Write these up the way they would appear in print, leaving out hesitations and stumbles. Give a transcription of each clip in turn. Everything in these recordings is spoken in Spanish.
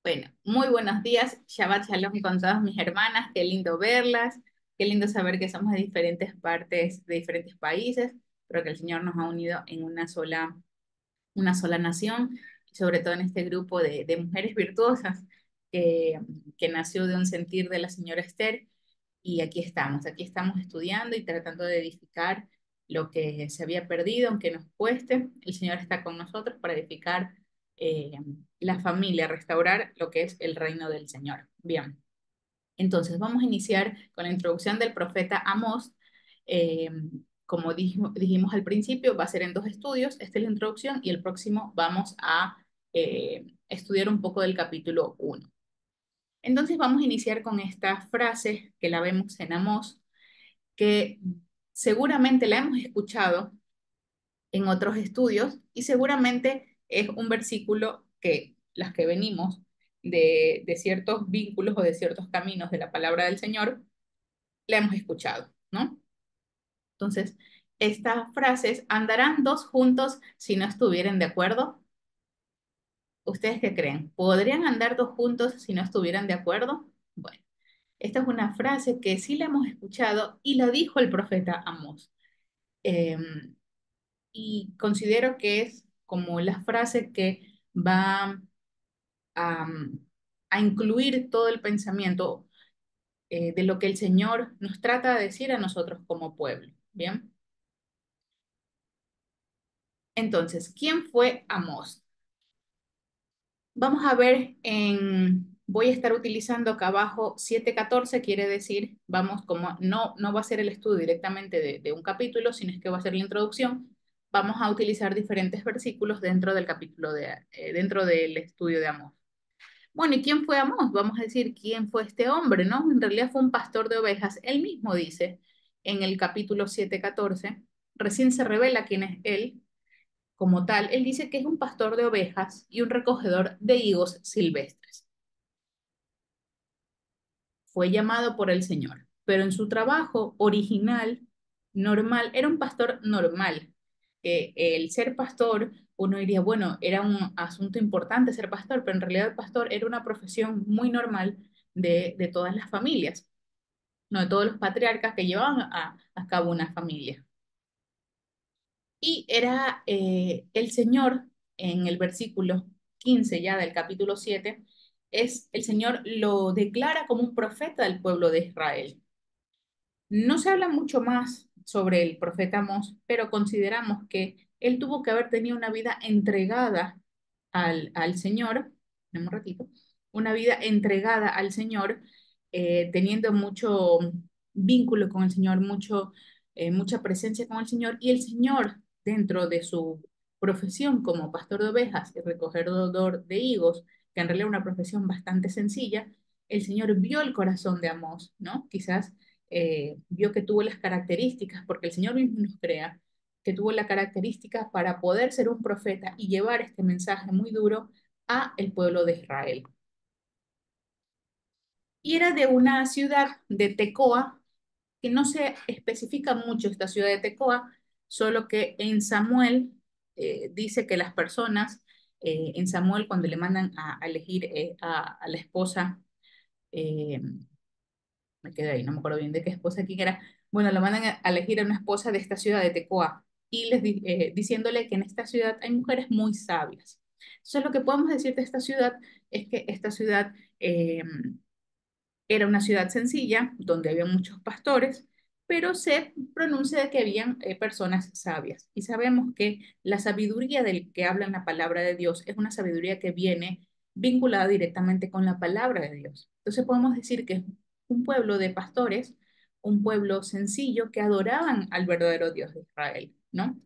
Bueno, muy buenos días, Shabbat Shalom con todas mis hermanas, qué lindo verlas, qué lindo saber que somos de diferentes partes, de diferentes países, pero que el Señor nos ha unido en una sola nación, y sobre todo en este grupo de mujeres virtuosas que, que nació de un sentir de la señora Esther, y aquí estamos estudiando y tratando de edificar lo que se había perdido, aunque nos cueste, el Señor está con nosotros para edificar eh, la familia, restaurar lo que es el reino del Señor. Bien, entonces vamos a iniciar con la introducción del profeta Amós. Eh, Como dijimos al principio, va a ser en dos estudios. Esta es la introducción y el próximo vamos a estudiar un poco del capítulo uno. Entonces vamos a iniciar con esta frase que la vemos en Amós, que seguramente la hemos escuchado en otros estudios y seguramente es un versículo que las que venimos de ciertos vínculos o de ciertos caminos de la palabra del Señor, la hemos escuchado, ¿no? Entonces, estas frases, ¿andarán dos juntos si no estuvieran de acuerdo? ¿Ustedes qué creen? ¿Podrían andar dos juntos si no estuvieran de acuerdo? Bueno, esta es una frase que sí la hemos escuchado y la dijo el profeta Amós. Eh, y considero que es como la frase que va a, a incluir todo el pensamiento de lo que el Señor nos trata de decir a nosotros como pueblo. Bien, entonces, ¿quién fue Amós? Vamos a ver voy a estar utilizando acá abajo 7:14, quiere decir, vamos, como no va a ser el estudio directamente de un capítulo, sino es que va a ser la introducción, vamos a utilizar diferentes versículos dentro del capítulo dentro del estudio de Amós. Bueno, ¿y quién fue Amós? Vamos a decir, ¿quién fue este hombre, no? En realidad fue un pastor de ovejas. Él mismo dice en el capítulo 7:14, recién se revela quién es él como tal. Él dice que es un pastor de ovejas y un recogedor de higos silvestres. Fue llamado por el Señor, pero en su trabajo original, normal, era un pastor normal. El ser pastor, uno diría, bueno, era un asunto importante ser pastor, pero en realidad el pastor era una profesión muy normal de todas las familias, no de todos los patriarcas que llevaban a cabo una familia. Y era el Señor, en el versículo 15 ya del capítulo 7 el Señor lo declara como un profeta del pueblo de Israel. No se habla mucho más sobre el profeta Amós, pero consideramos que él tuvo que haber tenido una vida entregada al Señor, un ratito, una vida entregada al Señor, teniendo mucho vínculo con el Señor, mucha presencia con el Señor, y el Señor, dentro de su profesión como pastor de ovejas y recogedor de higos, que en realidad es una profesión bastante sencilla, el Señor vio el corazón de Amós, ¿no? Quizás vio que tuvo las características, porque el Señor mismo nos crea, que tuvo la característica para poder ser un profeta y llevar este mensaje muy duro a el pueblo de Israel. Y era de una ciudad de Tecoa, que no se especifica mucho esta ciudad de Tecoa, solo que en Samuel dice que las personas, en Samuel cuando le mandan a elegir a la esposa, eh, me quedé ahí, no me acuerdo bien de qué esposa quién era. Bueno, lo mandan a elegir a una esposa de esta ciudad de Tecoa y diciéndole que en esta ciudad hay mujeres muy sabias. Entonces, lo que podemos decir de esta ciudad es que esta ciudad era una ciudad sencilla donde había muchos pastores, pero se pronuncia de que habían personas sabias. Y sabemos que la sabiduría del que habla en la palabra de Dios es una sabiduría que viene vinculada directamente con la palabra de Dios. Entonces podemos decir que es un pueblo de pastores, un pueblo sencillo que adoraban al verdadero Dios de Israel, ¿no?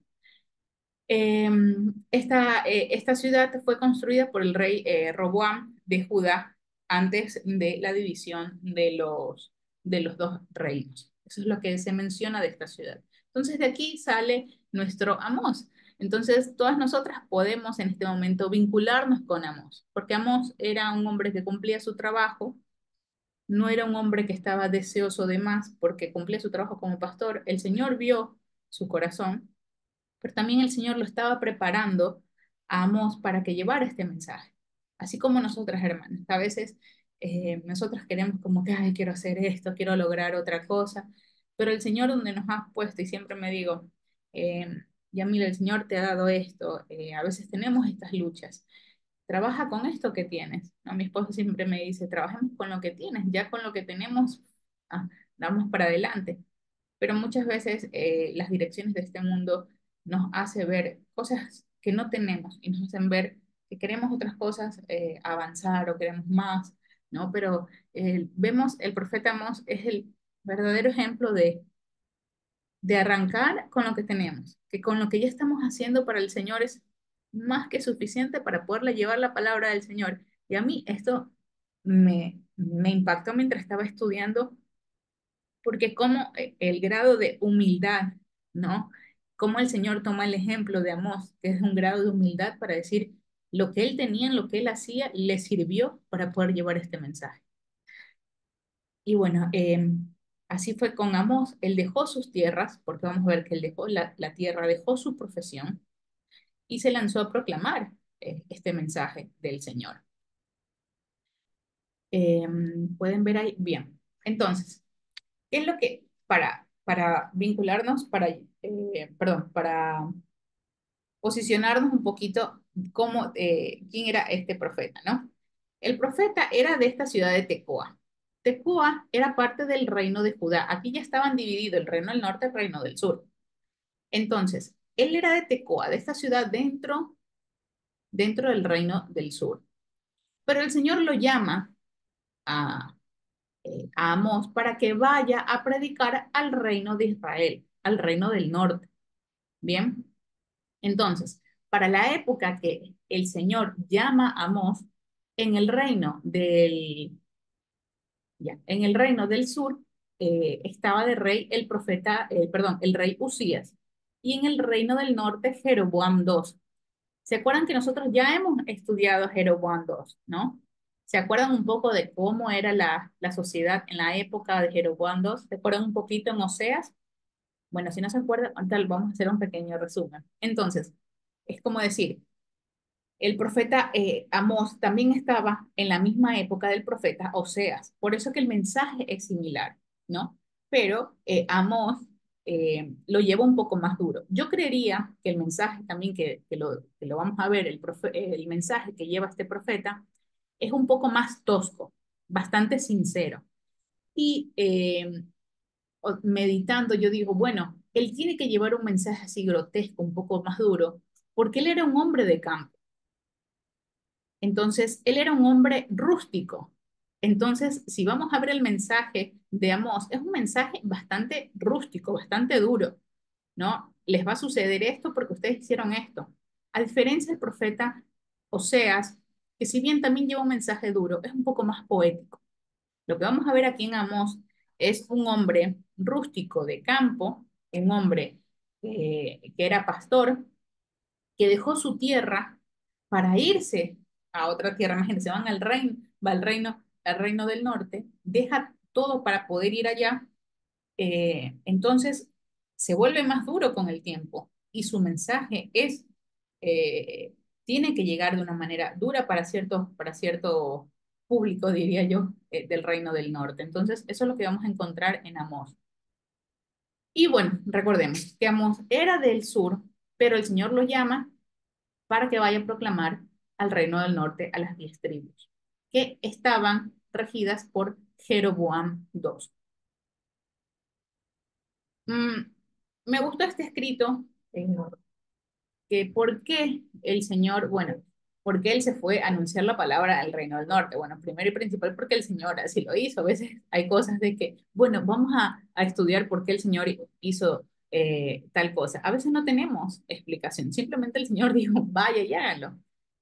Esta ciudad fue construida por el rey Roboam de Judá antes de la división de los dos reinos. Eso es lo que se menciona de esta ciudad. Entonces de aquí sale nuestro Amós. Entonces todas nosotras podemos en este momento vincularnos con Amós, porque Amós era un hombre que cumplía su trabajo, no era un hombre que estaba deseoso de más porque cumplía su trabajo como pastor. El Señor vio su corazón, pero también el Señor lo estaba preparando a Amós para que llevara este mensaje. así como nosotras, hermanas. A veces nosotras queremos como que, ay, quiero hacer esto, quiero lograr otra cosa, pero el Señor donde nos ha puesto, y siempre me digo, eh, ya mira, el Señor te ha dado esto, a veces tenemos estas luchas. Trabaja con esto que tienes, ¿no? Mi esposo siempre me dice, trabajemos con lo que tienes, ya con lo que tenemos, ah, damos para adelante. Pero muchas veces las direcciones de este mundo nos hace ver cosas que no tenemos y nos hacen ver que queremos otras cosas, avanzar o queremos más, ¿no? Pero vemos, el profeta Amós es el verdadero ejemplo de arrancar con lo que tenemos, que con lo que ya estamos haciendo para el Señor es más que suficiente para poderle llevar la palabra del Señor. Y a mí esto me impactó mientras estaba estudiando, porque como el grado de humildad, ¿no? Como el Señor toma el ejemplo de Amós, que es un grado de humildad para decir lo que él tenía, en lo que él hacía, le sirvió para poder llevar este mensaje. Y bueno, así fue con Amós. Él dejó sus tierras, porque vamos a ver que él dejó la tierra, dejó su profesión y se lanzó a proclamar este mensaje del Señor. Pueden ver ahí, bien. Entonces, ¿qué es lo que, para vincularnos, perdón, para posicionarnos un poquito cómo, quién era este profeta, ¿no? El profeta era de esta ciudad de Tecoa. Tecoa era parte del reino de Judá. Aquí ya estaban divididos el reino del norte y el reino del sur. Entonces, él era de Tecoa, de esta ciudad dentro del reino del sur. Pero el Señor lo llama a, a Amós para que vaya a predicar al reino de Israel, al reino del norte. Bien, entonces, para la época que el Señor llama a Amós, en el reino en el reino del sur estaba de rey el profeta, perdón, el rey Usías, y en el reino del norte Jeroboam II. ¿Se acuerdan que nosotros ya hemos estudiado Jeroboam II, no? ¿Se acuerdan un poco de cómo era la sociedad en la época de Jeroboam II? ¿Se acuerdan un poquito en Oseas? Bueno, si no se acuerdan, ahorita vamos a hacer un pequeño resumen. Entonces, es como decir, el profeta Amós también estaba en la misma época del profeta Oseas, por eso que el mensaje es similar, ¿no? Pero Amós lo lleva un poco más duro. Yo creería que el mensaje también, que lo vamos a ver, el mensaje que lleva este profeta es un poco más tosco, bastante sincero. Y meditando, yo digo, bueno, él tiene que llevar un mensaje así grotesco, un poco más duro, porque él era un hombre de campo. Entonces, él era un hombre rústico. Entonces, si vamos a ver el mensaje de Amós, es un mensaje bastante rústico, bastante duro, ¿no? Les va a suceder esto porque ustedes hicieron esto. A diferencia del profeta Oseas, que si bien también lleva un mensaje duro, es un poco más poético. Lo que vamos a ver aquí en Amós es un hombre rústico de campo, un hombre que era pastor, que dejó su tierra para irse a otra tierra. Imagínense, van al reino del norte, deja todo para poder ir allá. Entonces se vuelve más duro con el tiempo y su mensaje eh, tiene que llegar de una manera dura para cierto público, diría yo, del reino del norte. Entonces, eso es lo que vamos a encontrar en Amós. Y bueno, recordemos que Amós era del sur, pero el Señor lo llama para que vaya a proclamar al reino del norte a las 10 tribus, que estaban regidas por Jeroboam II. Mm, me gustó este escrito, eh, que por qué el Señor, bueno, por qué Él se fue a anunciar la palabra al reino del norte. Bueno, primero y principal porque el Señor así lo hizo. A veces hay cosas de que, bueno, vamos a estudiar por qué el Señor hizo tal cosa. A veces no tenemos explicación, simplemente el Señor dijo, vaya y háganlo.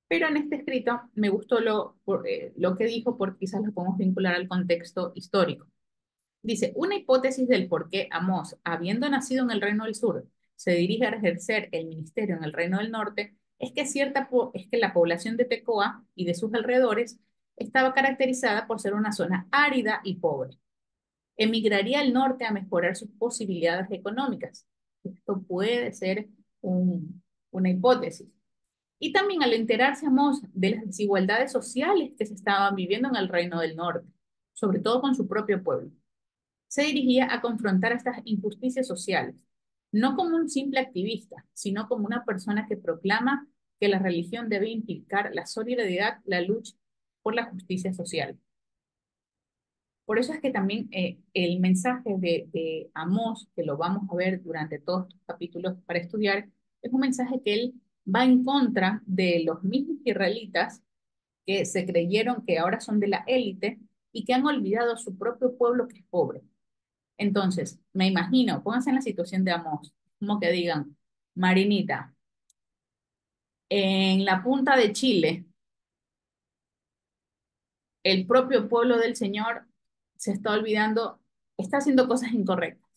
Pero en este escrito me gustó lo que dijo porque quizás lo podemos vincular al contexto histórico. Dice, una hipótesis del por qué Amós, habiendo nacido en el Reino del Sur, se dirige a ejercer el ministerio en el Reino del Norte, es que la población de Tecoa y de sus alrededores estaba caracterizada por ser una zona árida y pobre. Emigraría al norte a mejorar sus posibilidades económicas. Esto puede ser una hipótesis. Y también al enterarse Amós de las desigualdades sociales que se estaban viviendo en el reino del norte, sobre todo con su propio pueblo, se dirigía a confrontar estas injusticias sociales, no como un simple activista, sino como una persona que proclama que la religión debe implicar la solidaridad, la lucha por la justicia social. Por eso es que también el mensaje de Amós, que lo vamos a ver durante todos estos capítulos para estudiar, es un mensaje que él va en contra de los mismos israelitas que se creyeron que ahora son de la élite y que han olvidado a su propio pueblo que es pobre. Entonces, me imagino, pónganse en la situación de Amós, como que digan, Marinita, en la punta de Chile, el propio pueblo del Señor se está olvidando, está haciendo cosas incorrectas.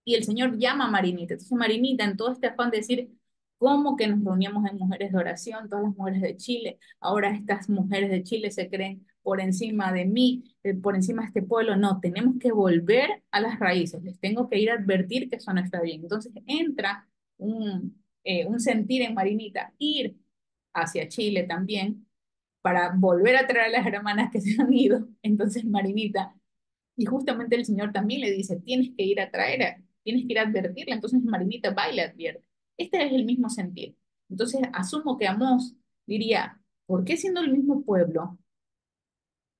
Y el Señor llama a Marinita. Entonces, Marinita, en todo este afán de decir, ¿cómo que nos reuníamos en mujeres de oración, todas las mujeres de Chile? Ahora estas mujeres de Chile se creen por encima de mí, por encima de este pueblo. No, tenemos que volver a las raíces. Les tengo que ir a advertir que eso no está bien. Entonces entra un sentir en Marinita, ir hacia Chile también, para volver a traer a las hermanas que se han ido. Entonces Marinita, y justamente el Señor también le dice, tienes que ir a traer, tienes que ir a advertirla. Entonces Marinita va y le advierte. Este es el mismo sentir. Entonces asumo que Amós diría, ¿por qué siendo el mismo pueblo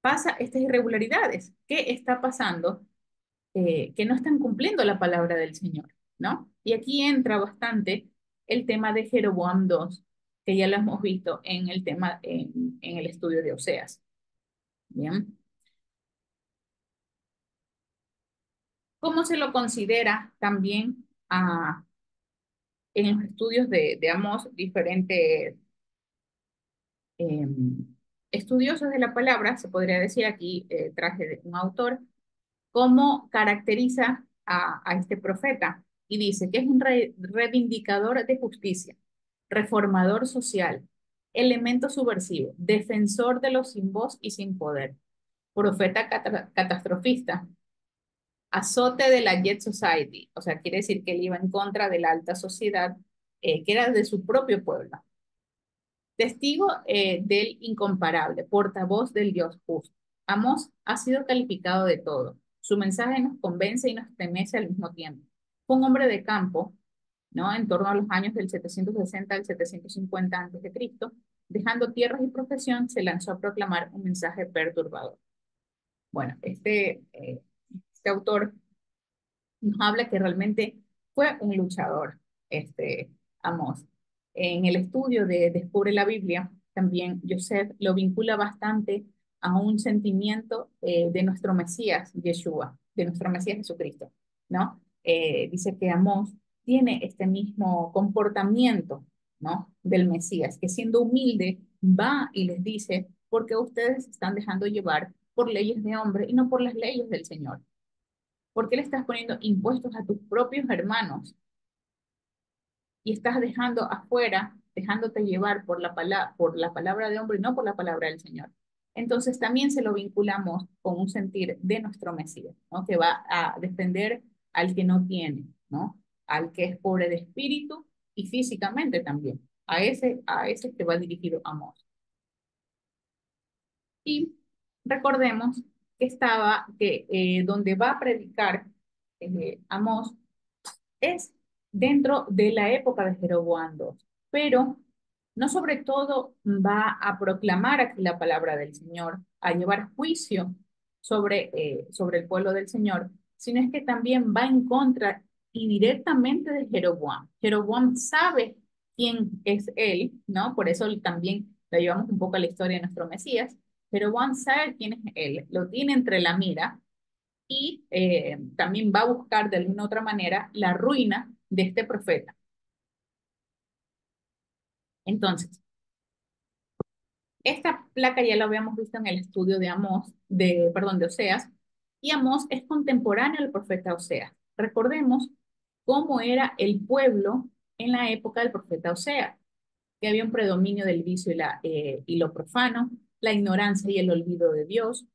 pasa estas irregularidades? ¿Qué está pasando? Que no están cumpliendo la palabra del Señor, ¿no? Y aquí entra bastante el tema de Jeroboam II, que ya lo hemos visto en el tema, en el estudio de Oseas. Bien. ¿Cómo se lo considera también en los estudios de Amós, diferentes eh, estudiosos de la palabra, se podría decir aquí, traje de un autor, cómo caracteriza a este profeta? Y dice que es un reivindicador de justicia, reformador social, elemento subversivo, defensor de los sin voz y sin poder, profeta catastrofista, azote de la Jet Society, o sea, quiere decir que él iba en contra de la alta sociedad, que era de su propio pueblo. Testigo del incomparable, portavoz del Dios justo. Amós ha sido calificado de todo. Su mensaje nos convence y nos temece al mismo tiempo. Fue un hombre de campo, ¿no? En torno a los años del 760 al 750 a.C., dejando tierras y profesión, se lanzó a proclamar un mensaje perturbador. Bueno, este autor nos habla que realmente fue un luchador, Amós. En el estudio de Descubre la Biblia, también Joseph lo vincula bastante a un sentimiento de nuestro Mesías, Yeshua, de nuestro Mesías Jesucristo, ¿no? Dice que Amós tiene este mismo comportamiento, ¿no? Del Mesías, que siendo humilde va y les dice, porque ustedes se están dejando llevar por leyes de hombre y no por las leyes del Señor. ¿Por qué le estás poniendo impuestos a tus propios hermanos y estás dejando afuera, dejándote llevar por la palabra de hombre y no por la palabra del Señor? Entonces también se lo vinculamos con un sentir de nuestro Mesías, ¿no? Que va a defender al que no tiene, ¿no? Al que es pobre de espíritu y físicamente también. A ese que va dirigido amor. Y recordemos que donde va a predicar Amós es dentro de la época de Jeroboam II, pero no sobre todo va a proclamar aquí la palabra del Señor, a llevar juicio sobre el pueblo del Señor, sino es que también va en contra y directamente de Jeroboam. Jeroboam sabe quién es él, ¿no? Por eso también lo llevamos un poco a la historia de nuestro Mesías. Jeroboam sabe quién es él, lo tiene entre la mira y también va a buscar de alguna otra manera la ruina de este profeta. Entonces, esta placa ya la habíamos visto en el estudio de perdón, de Oseas, y Amós es contemporáneo al profeta Oseas. Recordemos cómo era el pueblo en la época del profeta Oseas, que había un predominio del vicio y lo profano, la ignorancia y el olvido de Dios,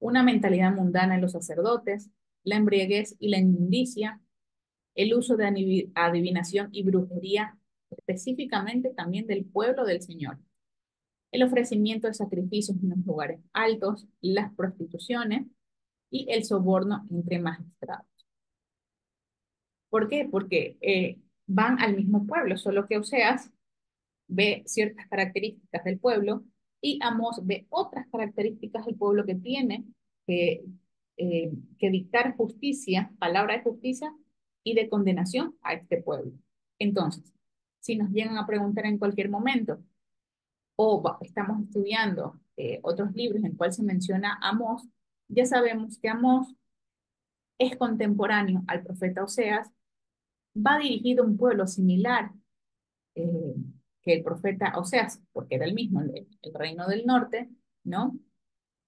una mentalidad mundana en los sacerdotes, la embriaguez y la inmundicia, el uso de adivinación y brujería específicamente también del pueblo del Señor. El ofrecimiento de sacrificios en los lugares altos, las prostituciones y el soborno entre magistrados. ¿Por qué? Porque van al mismo pueblo, solo que Oseas ve ciertas características del pueblo y Amós ve otras características del pueblo que tiene que, que dictar justicia, palabra de justicia y de condenación a este pueblo. Entonces, si nos llegan a preguntar en cualquier momento o estamos estudiando otros libros en cual se menciona Amós, ya sabemos que Amós es contemporáneo al profeta Oseas, va dirigido a un pueblo similar eh, que el profeta Oseas, porque era el mismo, el reino del norte, ¿no?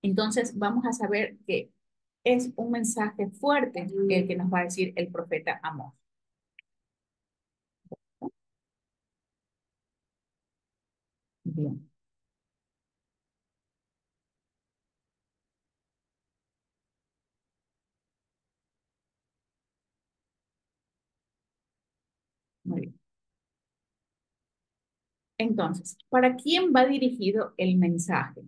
Entonces vamos a saber que es un mensaje fuerte el que nos va a decir el profeta Amós. Bien, muy bien. Entonces, ¿para quién va dirigido el mensaje?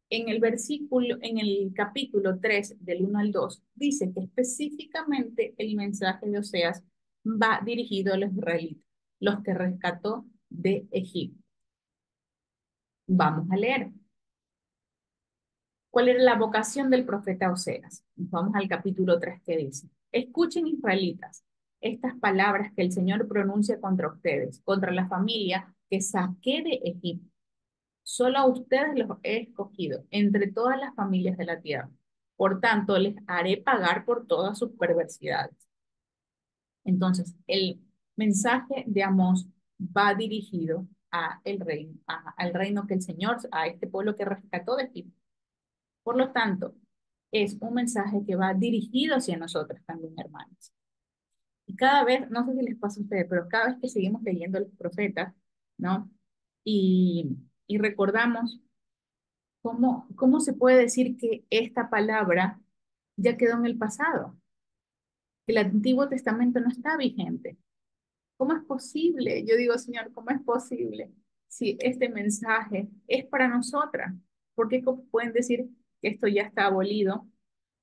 En el versículo, en el capítulo 3 del 1 al 2 dice que específicamente el mensaje de Oseas va dirigido a los israelitas, los que rescató de Egipto. Vamos a leer. ¿Cuál era la vocación del profeta Oseas? Vamos al capítulo 3 que dice, escuchen israelitas estas palabras que el Señor pronuncia contra ustedes, contra la familia que saqué de Egipto. Solo a ustedes los he escogido entre todas las familias de la tierra. Por tanto, les haré pagar por todas sus perversidades. Entonces, el mensaje de Amós va dirigido a el reino, al reino que el Señor, a este pueblo que rescató de Egipto. Por lo tanto, es un mensaje que va dirigido hacia nosotros también, hermanos. Y cada vez, no sé si les pasa a ustedes, pero cada vez que seguimos leyendo los profetas, ¿no? Y recordamos cómo se puede decir que esta palabra ya quedó en el pasado, que el Antiguo Testamento no está vigente. ¿Cómo es posible? Yo digo, Señor, ¿cómo es posible si este mensaje es para nosotras? ¿Por qué pueden decir que esto ya está abolido?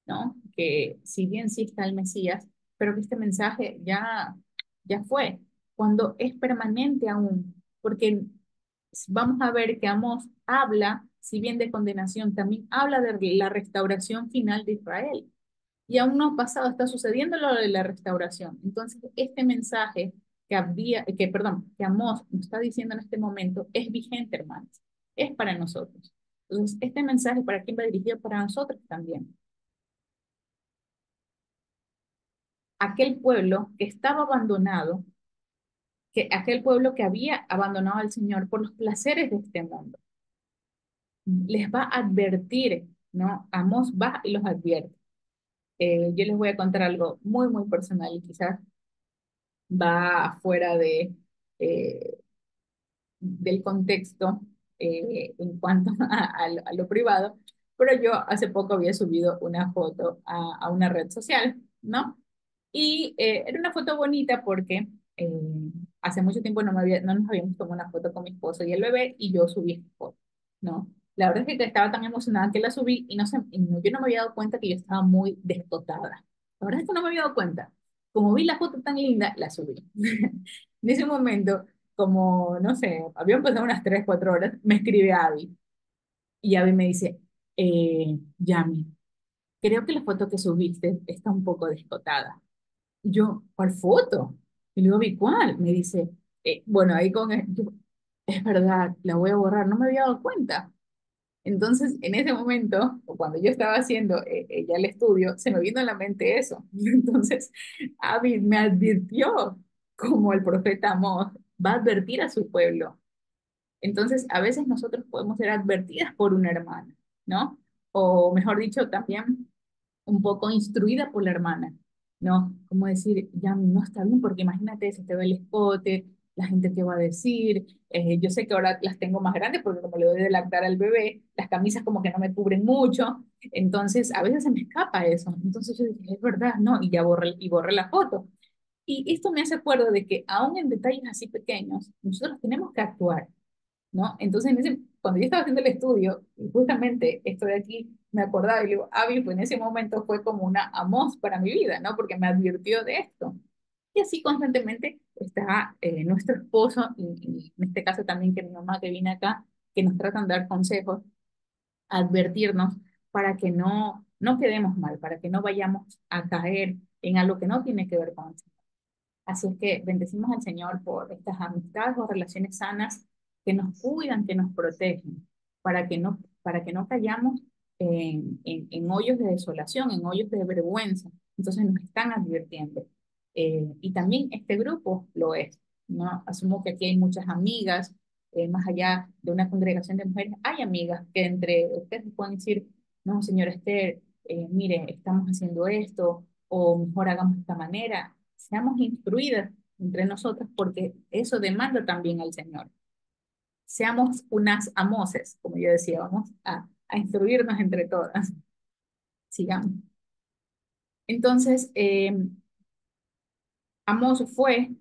¿No? Que si bien sí está el Mesías, pero que este mensaje ya fue, cuando es permanente aún, porque vamos a ver que Amós habla, si bien de condenación, también habla de la restauración final de Israel. Y aún no ha pasado, está sucediendo lo de la restauración. Entonces, este mensaje que Amós nos está diciendo en este momento es vigente, hermanos, es para nosotros. Entonces, este mensaje, ¿para quién va dirigido? Para nosotros también. Aquel pueblo que estaba abandonado, que aquel pueblo que había abandonado al Señor por los placeres de este mundo, les va a advertir, ¿no? Amós va y los advierte. Yo les voy a contar algo muy, muy personal y quizás va fuera eh, del contexto en cuanto a lo privado, pero yo hace poco había subido una foto a una red social, ¿no? Y era una foto bonita porque hace mucho tiempo no nos habíamos tomado una foto con mi esposo y el bebé y yo subí esta foto, ¿no? La verdad es que estaba tan emocionada que la subí y, no sé, yo no me había dado cuenta que yo estaba muy descotada. La verdad es que no me había dado cuenta. Como vi la foto tan linda, la subí. En ese momento, como, no sé, habían pasado unas 3 4 horas, me escribe Abby y Abby me dice, Yami, creo que la foto que subiste está un poco descotada. Y yo, ¿cuál foto? Y luego vi cuál. Me dice, bueno, ahí es verdad, la voy a borrar, no me había dado cuenta. Entonces, en ese momento, o cuando yo estaba haciendo ya el estudio, se me vino a la mente eso. Entonces, Abby me advirtió como el profeta Amós va a advertir a su pueblo. Entonces, a veces nosotros podemos ser advertidas por una hermana, ¿no? O mejor dicho, también un poco instruida por la hermana, ¿no? Como decir, ya no está bien, porque imagínate, se te ve el escote, la gente qué va a decir, yo sé que ahora las tengo más grandes porque como le doy de lactar al bebé, las camisas como que no me cubren mucho, entonces a veces se me escapa eso, entonces yo dije, es verdad, ¿no? Y ya borré la foto. Y esto me hace acuerdo de que aún en detalles así pequeños, nosotros tenemos que actuar, ¿no? Entonces, cuando yo estaba haciendo el estudio, y justamente esto de aquí, me acordaba y le digo, Abby, pues en ese momento fue como una amos para mi vida, ¿no? Porque me advirtió de esto. Y así constantemente está nuestro esposo, y en este caso también que mi mamá que viene acá, que nos tratan de dar consejos, advertirnos para que no quedemos mal, para que no vayamos a caer en algo que no tiene que ver con eso. Así es que bendecimos al Señor por estas amistades o relaciones sanas que nos cuidan, que nos protegen, para que no cayamos en hoyos de desolación, en hoyos de vergüenza. Entonces nos están advirtiendo. Y también este grupo lo es, ¿no? Asumo que aquí hay muchas amigas, más allá de una congregación de mujeres, hay amigas que entre ustedes pueden decir, no, señora Esther, mire, estamos haciendo esto, o mejor hagamos de esta manera. Seamos instruidas entre nosotras porque eso demanda también al Señor. Seamos unas amoses, como yo decía, vamos a instruirnos entre todas. Sigamos. Entonces, Amos fue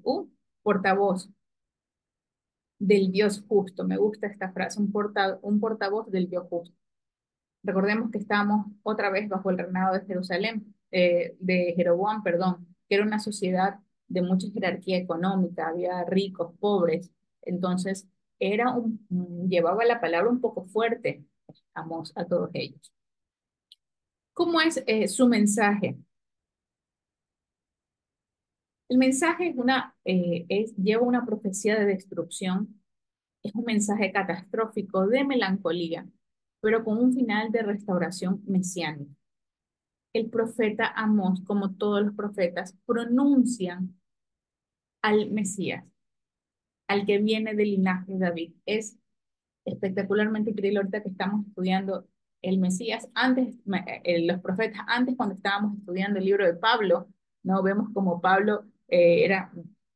un portavoz del Dios justo. Me gusta esta frase, un portavoz del Dios justo. Recordemos que estamos otra vez bajo el reinado de Jerusalén, de Jeroboam, perdón, que era una sociedad de mucha jerarquía económica, había ricos, pobres, entonces llevaba la palabra un poco fuerte a todos ellos. ¿Cómo es su mensaje? El mensaje lleva una profecía de destrucción, es un mensaje catastrófico de melancolía, pero con un final de restauración mesiánica. El profeta Amós, como todos los profetas, pronuncian al Mesías, al que viene del linaje de David. Es espectacularmente increíble ahorita que estamos estudiando el Mesías. Antes, los profetas, antes cuando estábamos estudiando el libro de Pablo, no vemos como Pablo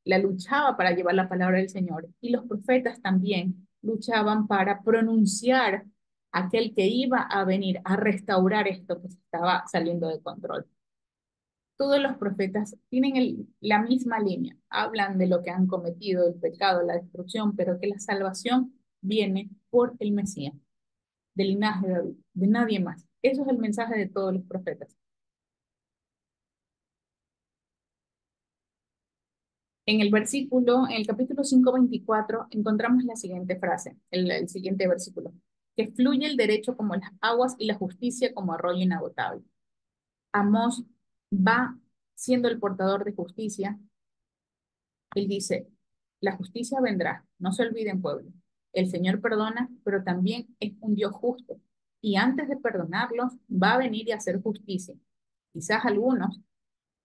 la luchaba para llevar la palabra del Señor. Y los profetas también luchaban para pronunciar aquel que iba a venir a restaurar esto que se estaba saliendo de control. Todos los profetas tienen la misma línea, hablan de lo que han cometido, el pecado, la destrucción, pero que la salvación viene por el Mesías, del linaje de David, de nadie más. Eso es el mensaje de todos los profetas. En el capítulo 5:24, encontramos la siguiente frase, el siguiente versículo, que fluye el derecho como las aguas y la justicia como arroyo inagotable. Amós va siendo el portador de justicia. Él dice, la justicia vendrá, no se olviden pueblo. El Señor perdona, pero también es un Dios justo. Y antes de perdonarlos, va a venir y a hacer justicia. Quizás algunos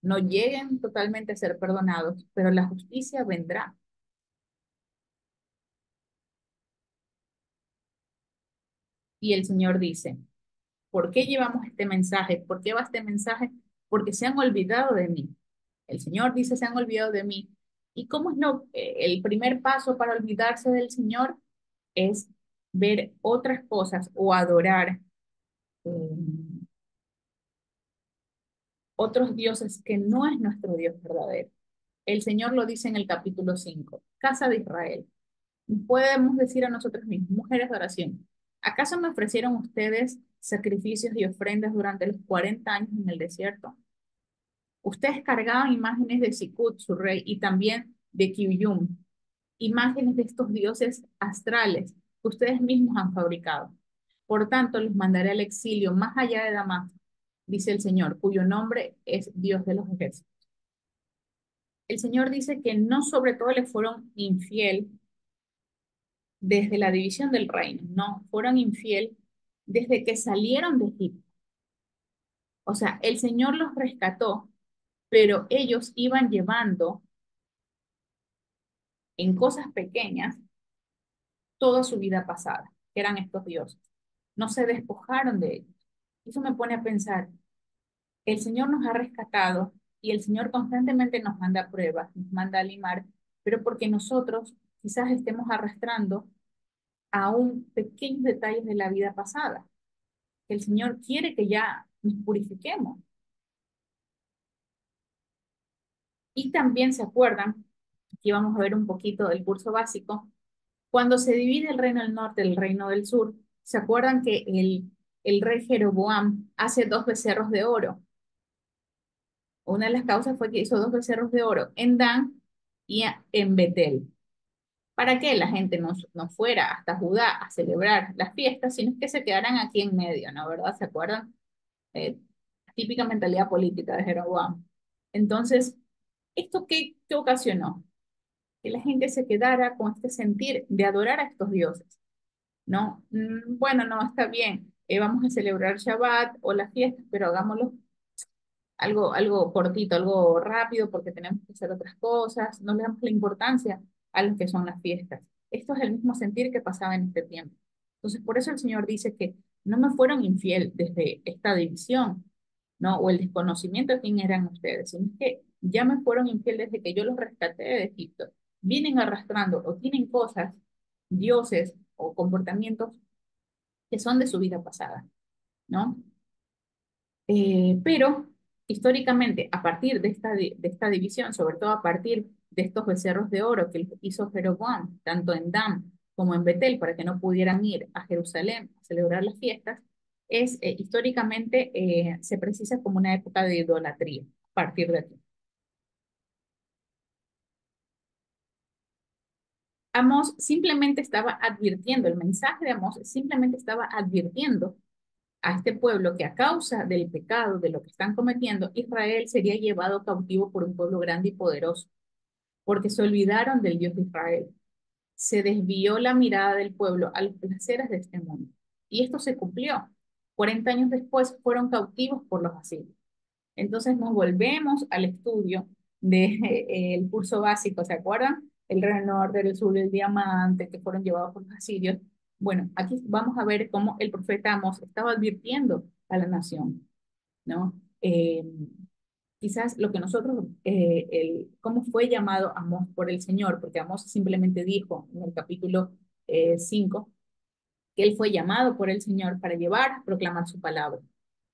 no lleguen totalmente a ser perdonados, pero la justicia vendrá. Y el Señor dice, ¿por qué llevamos este mensaje? ¿Por qué va este mensaje? Porque se han olvidado de mí. El Señor dice, se han olvidado de mí. ¿Y cómo es el primer paso para olvidarse del Señor? Es ver otras cosas o adorar eh, otros dioses que no es nuestro Dios verdadero. El Señor lo dice en el capítulo 5, Casa de Israel. Podemos decir a nosotros mismos, mujeres de oración, ¿acaso me ofrecieron ustedes sacrificios y ofrendas durante los 40 años en el desierto? Ustedes cargaban imágenes de Sikut, su rey, y también de Kiyum, imágenes de estos dioses astrales que ustedes mismos han fabricado. Por tanto, los mandaré al exilio más allá de Damasco, dice el Señor, cuyo nombre es Dios de los ejércitos. El Señor dice que no sobre todo le fueron infiel desde la división del reino, no, fueron infiel desde que salieron de Egipto. O sea, el Señor los rescató, pero ellos iban llevando en cosas pequeñas toda su vida pasada, que eran estos dioses. No se despojaron de ellos. Eso me pone a pensar, el Señor nos ha rescatado y el Señor constantemente nos manda pruebas, nos manda a limar, pero porque nosotros quizás estemos arrastrando aún pequeños detalles de la vida pasada. El Señor quiere que ya nos purifiquemos. Y también se acuerdan, aquí vamos a ver un poquito del curso básico, cuando se divide el reino del norte del reino del sur, ¿se acuerdan que el rey Jeroboam hace dos becerros de oro? Una de las causas fue que hizo dos becerros de oro en Dan y en Betel. ¿Para que la gente no fuera hasta Judá a celebrar las fiestas, sino que se quedaran aquí en medio, ¿no? ¿Verdad? ¿Se acuerdan? Eh, Típica mentalidad política de Jeroboam. Entonces, ¿esto qué ocasionó? Que la gente se quedara con este sentir de adorar a estos dioses, ¿no? Bueno, no, está bien, vamos a celebrar Shabbat o las fiestas, pero hagámoslo algo cortito, algo rápido, porque tenemos que hacer otras cosas, no le damos la importancia a lo que son las fiestas. Esto es el mismo sentir que pasaba en este tiempo. Entonces, por eso el Señor dice que no me fueron infiel desde esta división, ¿no? O el desconocimiento de quién eran ustedes, sino que ya me fueron infiel desde que yo los rescaté de Egipto. Vienen arrastrando o tienen cosas, dioses o comportamientos que son de su vida pasada, ¿no? Pero históricamente, a partir de esta división, sobre todo a partir de estos becerros de oro que hizo Jeroboam, tanto en Dan como en Betel, para que no pudieran ir a Jerusalén a celebrar las fiestas, históricamente se precisa como una época de idolatría a partir de aquí. Amós simplemente estaba advirtiendo, el mensaje de Amós simplemente estaba advirtiendo a este pueblo que a causa del pecado, de lo que están cometiendo, Israel sería llevado cautivo por un pueblo grande y poderoso, porque se olvidaron del Dios de Israel. Se desvió la mirada del pueblo a los placeres de este mundo. Y esto se cumplió. 40 años después fueron cautivos por los asirios. Entonces nos volvemos al estudio del curso básico, ¿se acuerdan? El Reino Norte, el Sur, el Diamante, que fueron llevados por los asirios. Bueno, aquí vamos a ver cómo el profeta Amos estaba advirtiendo a la nación, ¿no? Quizás lo que nosotros, cómo fue llamado Amos por el Señor, porque Amos simplemente dijo en el capítulo 5 que él fue llamado por el Señor para llevar a proclamar su palabra.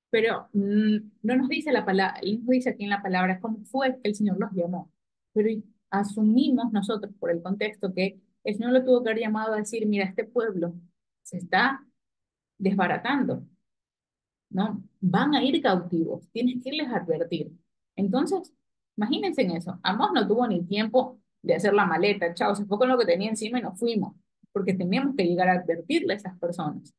Pero no nos dice la palabra, él nos dice aquí en la palabra cómo fue que el Señor los llamó. Pero asumimos nosotros por el contexto que el Señor lo tuvo que haber llamado a decir, mira, este pueblo se está desbaratando, ¿no? Van a ir cautivos, tienes que irles a advertir. Entonces, imagínense en eso. Amós no tuvo ni tiempo de hacer la maleta, chao, se fue con lo que tenía encima y nos fuimos, porque teníamos que llegar a advertirle a esas personas.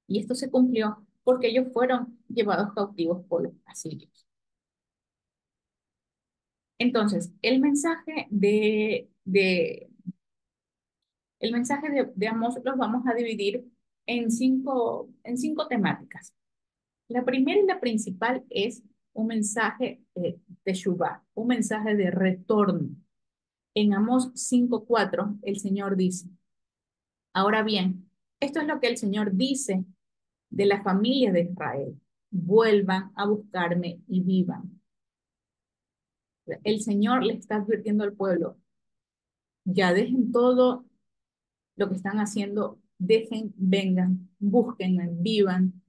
Y esto se cumplió porque ellos fueron llevados cautivos por los asirios. Entonces, el mensaje de Amós los vamos a dividir en cinco temáticas. La primera y la principal es un mensaje de Shuvah, un mensaje de retorno. En Amós 5:4, el Señor dice, ahora bien, esto es lo que el Señor dice de la familia de Israel. Vuelvan a buscarme y vivan. El Señor le está advirtiendo al pueblo, ya dejen todo lo que están haciendo, dejen, vengan, búsquenme, vivan,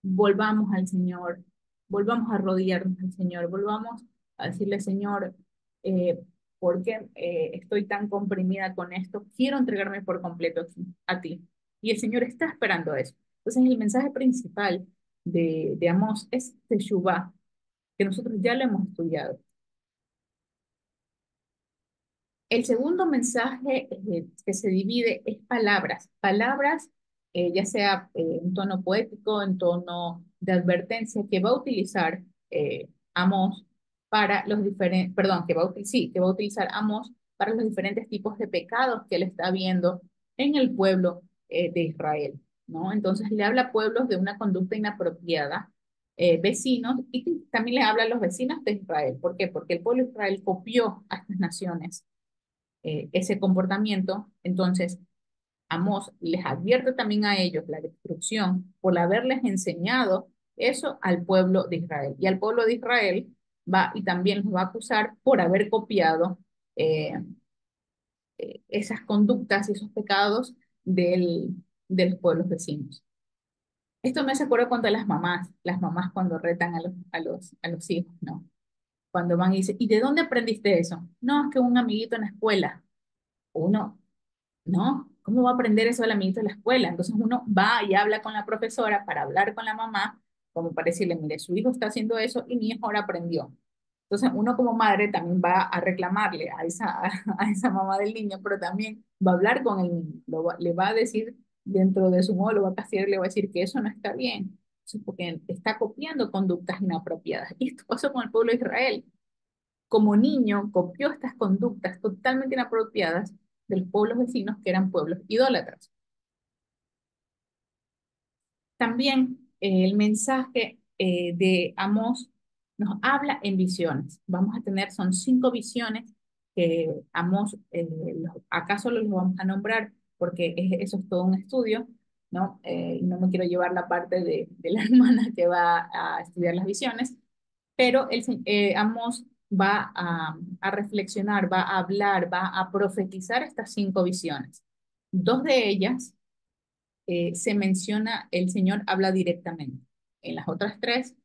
volvamos al Señor, volvamos a arrodillarnos al Señor, volvamos a decirle, Señor, eh, ¿por qué estoy tan comprimida con esto? Quiero entregarme por completo a ti. Y el Señor está esperando eso. Entonces, el mensaje principal de Amós es Teshuvah, que nosotros ya lo hemos estudiado. El segundo mensaje que se divide es palabras, palabras ya sea en tono poético, en tono de advertencia que va a utilizar Amós para los diferentes, perdón, sí, que va a utilizar Amós para los diferentes tipos de pecados que él está viendo en el pueblo de Israel, ¿no? Entonces le habla a pueblos de una conducta inapropiada, vecinos, y también le habla a los vecinos de Israel. ¿Por qué? Porque el pueblo de Israel copió a estas naciones ese comportamiento. Entonces, Amós les advierte también a ellos la destrucción por haberles enseñado eso al pueblo de Israel. Y al pueblo de Israel va y también los va a acusar por haber copiado eh, esas conductas y esos pecados de los pueblos vecinos. Esto me hace acuerdo cuando las mamás cuando retan a los hijos, ¿no? Cuando van y dicen, ¿y de dónde aprendiste eso? No, es que un amiguito en la escuela. Uno, no, ¿cómo va a aprender eso el amiguito en la escuela? Entonces uno va y habla con la profesora para hablar con la mamá, como para decirle, mire, su hijo está haciendo eso y mi hijo ahora aprendió. Entonces uno como madre también va a reclamarle a esa, a esa mamá del niño, pero también va a hablar con el niño, le va a decir dentro de su modo, lo va a castigar, le va a decir que eso no está bien, eso es porque está copiando conductas inapropiadas. Y esto pasó con el pueblo de Israel. Como niño copió estas conductas totalmente inapropiadas de los pueblos vecinos que eran pueblos idólatras. También el mensaje de Amós nos habla en visiones. Vamos a tener, son 5 visiones que Amós, acaso los vamos a nombrar porque eso es todo un estudio, ¿no? Y no me quiero llevar la parte de la hermana que va a estudiar las visiones, pero Amós va a reflexionar, va a hablar, va a profetizar estas 5 visiones. Dos de ellas se menciona, el Señor habla directamente. En las otras 3,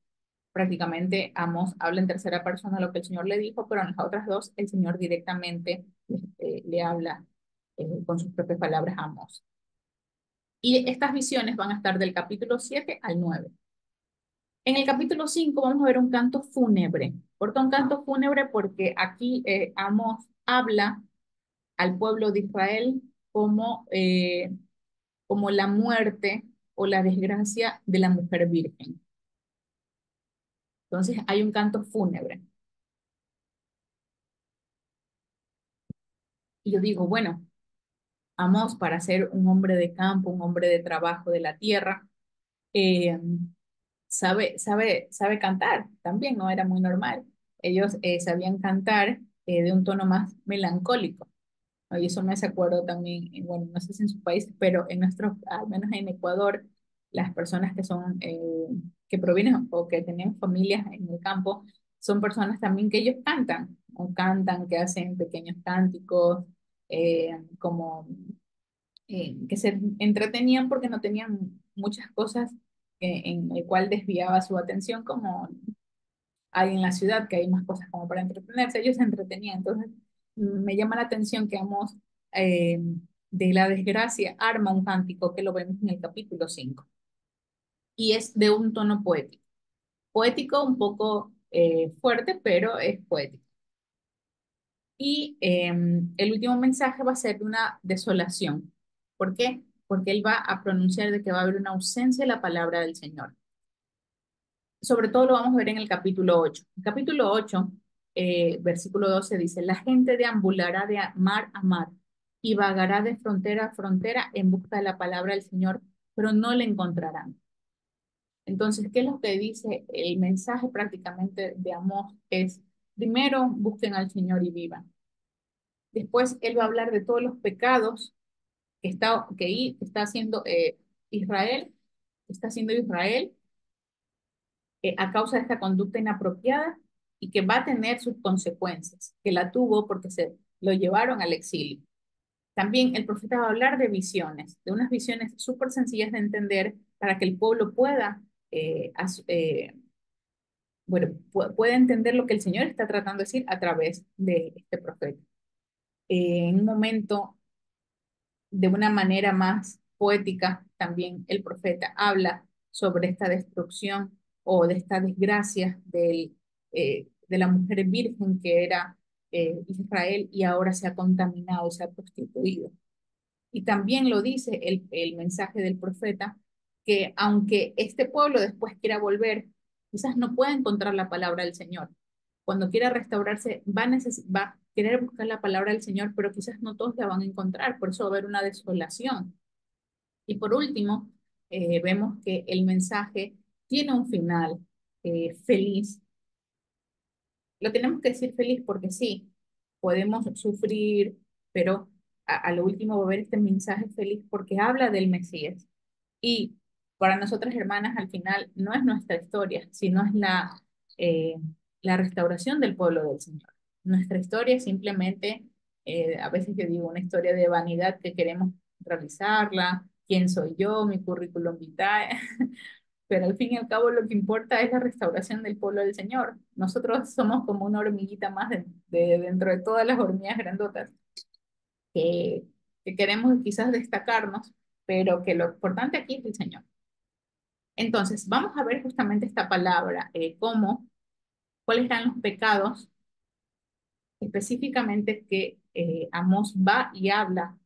prácticamente Amós habla en tercera persona lo que el Señor le dijo, pero en las otras 2, el Señor directamente le habla con sus propias palabras a Amós. Y estas visiones van a estar del capítulo 7 al 9. En el capítulo 5 vamos a ver un canto fúnebre. ¿Por qué un canto fúnebre? Porque aquí Amós habla al pueblo de Israel como la muerte o la desgracia de la mujer virgen. Entonces hay un canto fúnebre. Y yo digo, bueno, Amós, para ser un hombre de campo, un hombre de trabajo de la tierra, eh, sabe cantar también, no era muy normal. Ellos sabían cantar de un tono más melancólico. ¿No? Y eso me hace acuerdo también, bueno, no sé si en su país, pero en nuestros, al menos en Ecuador, las personas que provienen o que tienen familias en el campo, son personas también que ellos cantan, o cantan, que hacen pequeños cánticos, como que se entretenían porque no tenían muchas cosas en el cual desviaba su atención, como hay en la ciudad, que hay más cosas como para entretenerse, ellos se entretenían. Entonces, me llama la atención que Amos, eh, de la desgracia, arma un cántico que lo vemos en el capítulo 5 y es de un tono poético. Poético un poco fuerte, pero es poético. Y el último mensaje va a ser de una desolación. ¿Por qué? Porque él va a pronunciar de que va a haber una ausencia de la palabra del Señor. Sobre todo lo vamos a ver en el capítulo 8. El capítulo 8, versículo 12 dice, la gente deambulará de mar a mar y vagará de frontera a frontera en busca de la palabra del Señor, pero no la encontrarán. Entonces, ¿qué es lo que dice el mensaje prácticamente de Amós? Es, primero, busquen al Señor y vivan. Después, él va a hablar de todos los pecados que está haciendo Israel, que está haciendo Israel a causa de esta conducta inapropiada y que va a tener sus consecuencias, que la tuvo porque se lo llevaron al exilio. También el profeta va a hablar de visiones, de unas visiones súper sencillas de entender para que el pueblo pueda, bueno, pueda entender lo que el Señor está tratando de decir a través de este profeta. En un momento de una manera más poética, también el profeta habla sobre esta destrucción o de esta desgracia de la mujer virgen que era Israel y ahora se ha contaminado, se ha prostituido. Y también lo dice el mensaje del profeta, que aunque este pueblo después quiera volver, quizás no pueda encontrar la palabra del Señor. Cuando quiera restaurarse, va a querer buscar la palabra del Señor, pero quizás no todos la van a encontrar, por eso va a haber una desolación. Y por último, vemos que el mensaje tiene un final feliz. Lo tenemos que decir feliz porque sí, podemos sufrir, pero a lo último va a haber este mensaje feliz porque habla del Mesías. Y para nosotras hermanas, al final, no es nuestra historia, sino es eh, la restauración del pueblo del Señor. Nuestra historia es simplemente, a veces yo digo, una historia de vanidad que queremos realizarla, quién soy yo, mi currículum vitae, pero al fin y al cabo lo que importa es la restauración del pueblo del Señor. Nosotros somos como una hormiguita más dentro de todas las hormigas grandotas que, que queremos quizás destacarnos, pero que lo importante aquí es el Señor. Entonces, vamos a ver justamente esta palabra, cuáles eran los pecados específicamente que Amós va y habla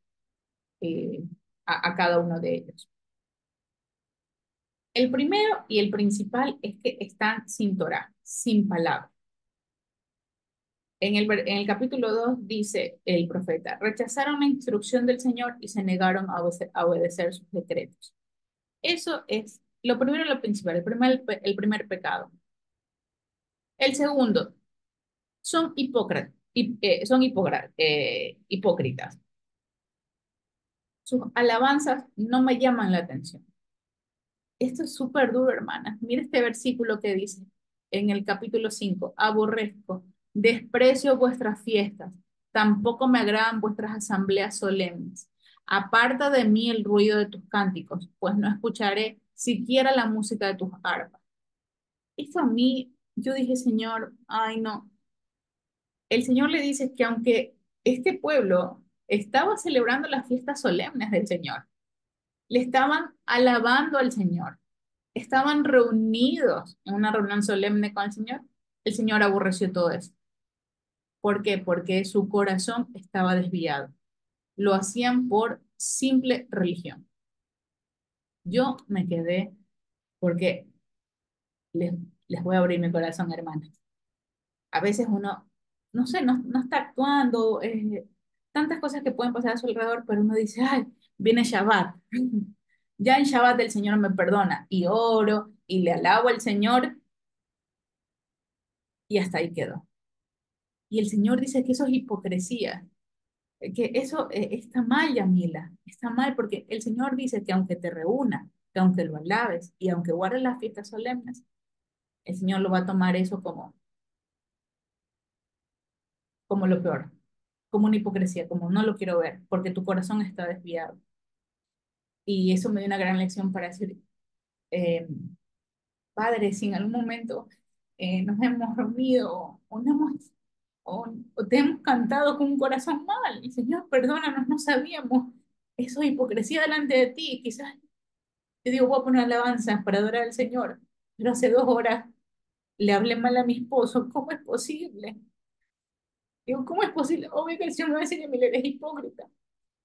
eh, a cada uno de ellos. El primero y el principal es que están sin Torah, sin palabra. En el capítulo 2 dice el profeta, rechazaron la instrucción del Señor y se negaron a obedecer sus decretos. Eso es lo primero y lo principal, el primer pecado. El segundo, hipócritas. Sus alabanzas no me llaman la atención. Esto es súper duro, hermanas. Mira este versículo que dice en el capítulo 5: aborrezco, desprecio vuestras fiestas, tampoco me agradan vuestras asambleas solemnes. Aparta de mí el ruido de tus cánticos, pues no escucharé siquiera la música de tus arpas. Esto a mí, yo dije, Señor, ay no. El Señor le dice que aunque este pueblo estaba celebrando las fiestas solemnes del Señor, le estaban alabando al Señor, estaban reunidos en una reunión solemne con el Señor aborreció todo eso. ¿Por qué? Porque su corazón estaba desviado. Lo hacían por simple religión. Yo me quedé porque les, les voy a abrir mi corazón, hermanas. A veces uno, no sé, no está actuando, tantas cosas que pueden pasar a su alrededor, pero uno dice, ay, viene Shabbat. Ya en Shabbat el Señor me perdona y oro y le alabo al Señor y hasta ahí quedó. Y el Señor dice que eso es hipocresía, que eso está mal, Yamila, está mal porque el Señor dice que aunque te reúna, que aunque lo alabes y aunque guardes las fiestas solemnes, el Señor lo va a tomar eso como lo peor, como una hipocresía, como no lo quiero ver, porque tu corazón está desviado. Y eso me dio una gran lección para decir, eh, Padre, si en algún momento nos hemos reunido o, no hemos, o te hemos cantado con un corazón mal, y Señor, perdónanos, no sabíamos, eso es hipocresía delante de ti, quizás te digo, voy a poner alabanzas para adorar al Señor, pero hace 2 horas le hablé mal a mi esposo, ¿cómo es posible? Digo, ¿cómo es posible? Obvio que el Señor me va a decir, Emilia, eres hipócrita,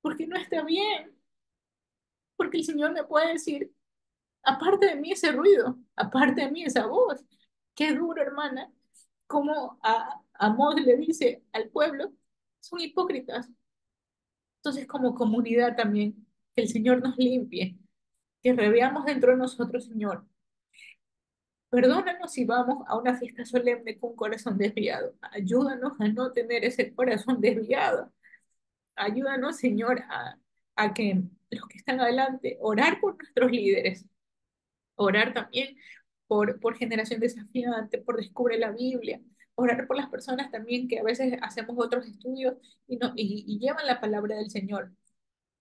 porque no está bien, porque el Señor me puede decir, aparte de mí ese ruido, aparte de mí esa voz. Qué duro, hermana. Como a Amós le dice al pueblo, son hipócritas. Entonces, como comunidad también, que el Señor nos limpie, que reveamos dentro de nosotros, Señor. Perdónanos si vamos a una fiesta solemne con un corazón desviado. Ayúdanos a no tener ese corazón desviado. Ayúdanos, Señor, a que los que están adelante, orar por nuestros líderes, orar también por generación desafiante, por descubre la Biblia, orar por las personas también que a veces hacemos otros estudios y llevan la palabra del Señor.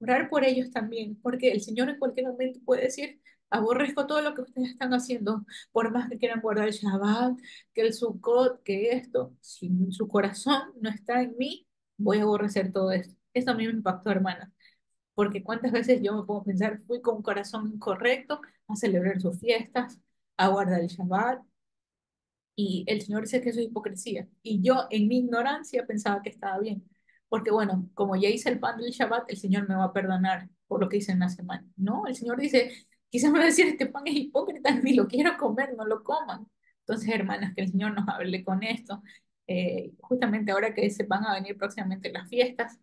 Orar por ellos también, porque el Señor en cualquier momento puede decir, aborrezco todo lo que ustedes están haciendo, por más que quieran guardar el Shabbat, que el Sukkot, que esto, si su corazón no está en mí, voy a aborrecer todo esto. Esto a mí me impactó, hermana, porque cuántas veces yo me puedo pensar, fui con un corazón incorrecto a celebrar sus fiestas, a guardar el Shabbat, y el Señor dice que eso es hipocresía. Y yo en mi ignorancia pensaba que estaba bien, porque bueno, como ya hice el pan del Shabbat, el Señor me va a perdonar por lo que hice en la semana. No, el Señor dice, quizás me va a decir, este pan es hipócrita, ni lo quiero comer, no lo coman. Entonces, hermanas, que el Señor nos hable con esto. Justamente ahora que se van a venir próximamente las fiestas,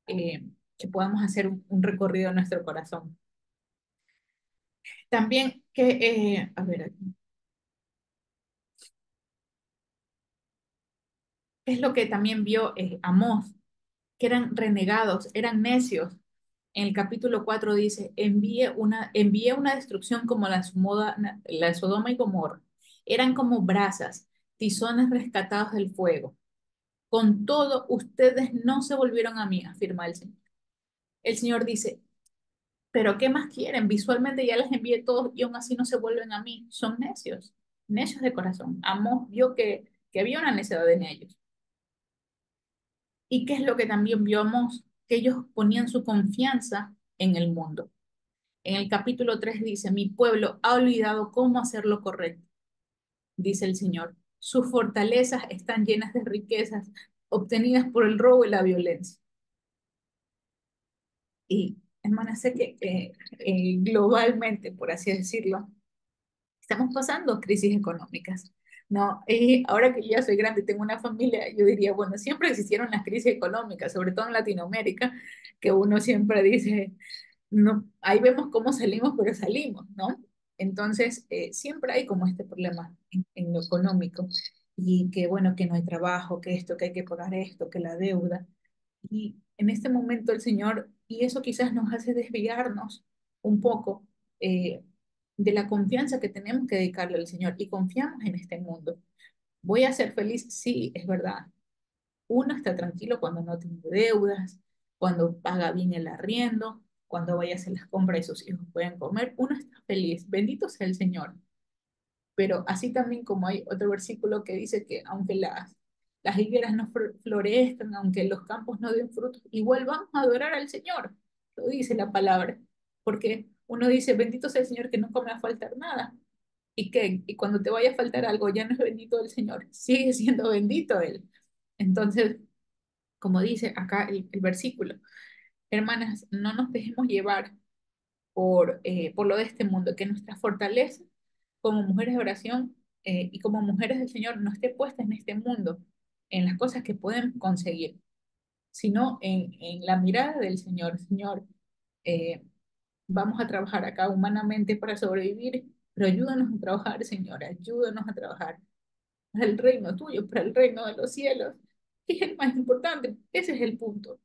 eh, que podamos hacer un recorrido en nuestro corazón. También a ver, ¿qué es lo que también vio Amós? Que eran renegados, eran necios. En el capítulo 4 dice, envié una destrucción como la de Sodoma y Gomorra. Eran como brasas, tizones rescatados del fuego. Con todo, ustedes no se volvieron a mí, afirma el Señor. El Señor dice, Pero ¿qué más quieren? Visualmente ya les envié todos y aún así no se vuelven a mí. Son necios, necios de corazón. Amós vio que había una necedad en ellos. ¿Y qué es lo que también vio Amós? Que ellos ponían su confianza en el mundo. En el capítulo 3 dice, mi pueblo ha olvidado cómo hacer lo correcto, dice el Señor. Sus fortalezas están llenas de riquezas obtenidas por el robo y la violencia. Y, hermana, sé que globalmente, por así decirlo, estamos pasando crisis económicas. No, ahora que ya soy grande y tengo una familia, yo diría, bueno, siempre existieron las crisis económicas, sobre todo en Latinoamérica, que uno siempre dice, no, ahí vemos cómo salimos, pero salimos, ¿no? Entonces, siempre hay como este problema en lo económico y que, bueno, que no hay trabajo, que esto, que hay que pagar esto, que la deuda. Y en este momento el Señor, y eso quizás nos hace desviarnos un poco eh, de la confianza que tenemos que dedicarle al Señor y confiamos en este mundo. ¿Voy a ser feliz? Sí, es verdad. Uno está tranquilo cuando no tiene deudas, cuando paga bien el arriendo, cuando vaya a hacer las compras y sus hijos pueden comer. Uno está feliz. Bendito sea el Señor. Pero así también como hay otro versículo que dice que aunque las higueras no florezcan, aunque los campos no den frutos, igual vamos a adorar al Señor. Lo dice la palabra. Porque uno dice, bendito sea el Señor que nunca me va a faltar nada. Y cuando te vaya a faltar algo, ya no es bendito el Señor, sigue siendo bendito Él. Entonces, como dice acá el versículo, hermanas, no nos dejemos llevar por lo de este mundo, que nuestra fortaleza como mujeres de oración y como mujeres del Señor no esté puesta en este mundo, en las cosas que pueden conseguir, sino en la mirada del Señor. Señor, eh, vamos a trabajar acá humanamente para sobrevivir, pero ayúdanos a trabajar, Señor, ayúdanos a trabajar para el reino tuyo, para el reino de los cielos, que es el más importante. Ese es el punto.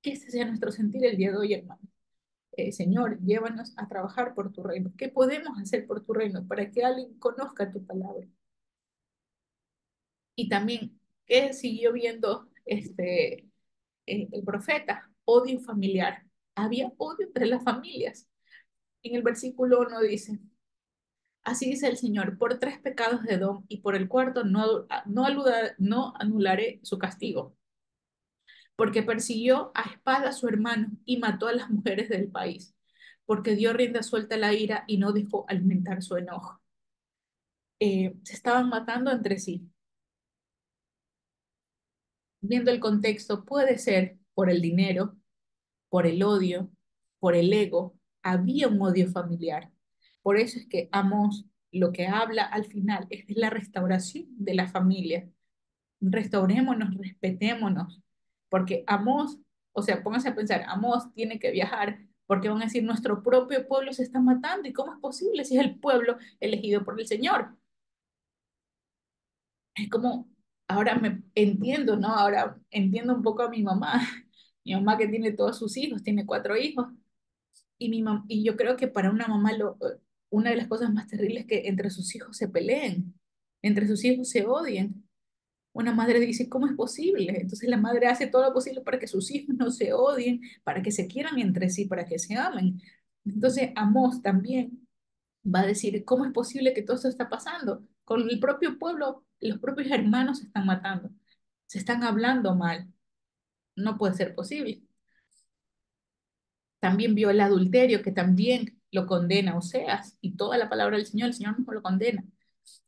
Que ese sea nuestro sentir el día de hoy, hermano. Señor, llévanos a trabajar por tu reino. ¿Qué podemos hacer por tu reino para que alguien conozca tu palabra? Y también, ¿qué siguió viendo el profeta? Odio familiar. Había odio entre las familias. En el versículo 1 dice, así dice el Señor, por 3 pecados de Edom y por el cuarto no anularé su castigo, porque persiguió a espada a su hermano y mató a las mujeres del país, porque dio rienda suelta a la ira y no dejó alimentar su enojo. Se estaban matando entre sí. Viendo el contexto, puede ser por el dinero, por el odio, por el ego. Había un odio familiar. Por eso es que Amós lo que habla al final es de la restauración de la familia. Restaurémonos, respetémonos, porque Amós, o sea, pónganse a pensar, Amós tiene que viajar porque van a decir, nuestro propio pueblo se está matando, ¿y cómo es posible si es el pueblo elegido por el Señor? Es como, ahora me entiendo, ¿no? Ahora entiendo un poco a mi mamá, mi mamá que tiene todos sus hijos, tiene 4 hijos, y yo creo que para una mamá una de las cosas más terribles es que entre sus hijos se peleen, entre sus hijos se odien. Una madre dice, ¿cómo es posible? Entonces la madre hace todo lo posible para que sus hijos no se odien, para que se quieran entre sí, para que se amen. Entonces Amós también va a decir, ¿cómo es posible que todo esto está pasando? Con el propio pueblo, los propios hermanos se están matando, se están hablando mal. No puede ser posible. También vio el adulterio, que también lo condena Oseas, y toda la palabra del Señor, el Señor mismo lo condena.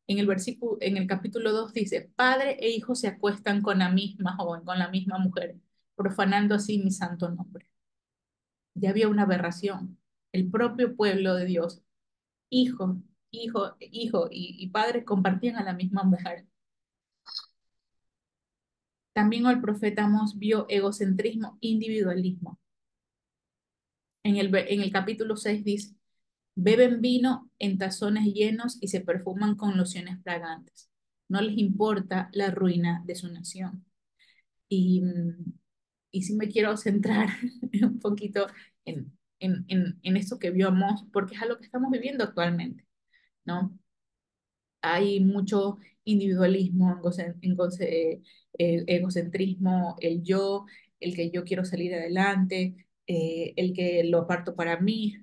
En el capítulo 2 dice, padre e hijo se acuestan con la misma joven, con la misma mujer, profanando así mi santo nombre. Ya había una aberración. El propio pueblo de Dios, hijo, hijo y padre compartían a la misma mujer. También el profeta Amós vio egocentrismo, individualismo. En el capítulo 6 dice, beben vino en tazones llenos y se perfuman con lociones fragantes. No les importa la ruina de su nación. Y, y sí me quiero centrar un poquito en esto que vio Amós, porque es algo que estamos viviendo actualmente, ¿no? Hay mucho individualismo, egocentrismo, el que yo quiero salir adelante. el que lo aparto para mí.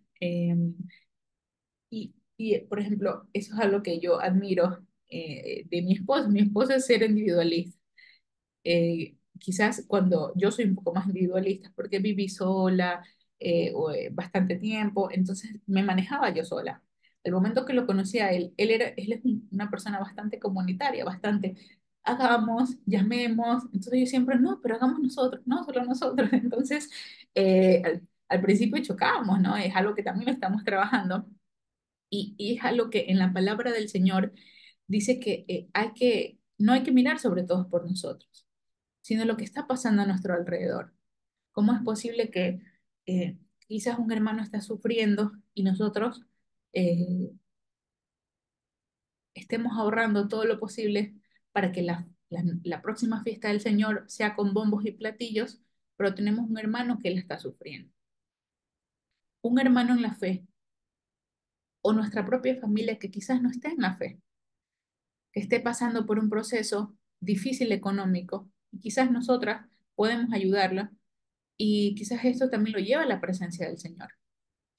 Por ejemplo, eso es algo que yo admiro de mi esposo. Mi esposo es ser individualista. Quizás cuando yo soy un poco más individualista, porque viví sola bastante tiempo, entonces me manejaba yo sola. El momento que lo conocí a él, él es una persona bastante comunitaria, bastante, hagamos, llamemos, entonces yo siempre, no, pero hagamos nosotros, no, solo nosotros. Entonces, al principio chocábamos, ¿no? Es algo que también lo estamos trabajando y es algo que en la palabra del Señor dice que no hay que mirar sobre todo por nosotros, sino lo que está pasando a nuestro alrededor. ¿Cómo es posible que quizás un hermano está sufriendo y nosotros eh, estemos ahorrando todo lo posible para que la próxima fiesta del Señor sea con bombos y platillos, pero tenemos un hermano que él está sufriendo? Un hermano en la fe o nuestra propia familia que quizás no esté en la fe, que esté pasando por un proceso difícil económico y quizás nosotras podemos ayudarla y quizás esto también lo lleva a la presencia del Señor.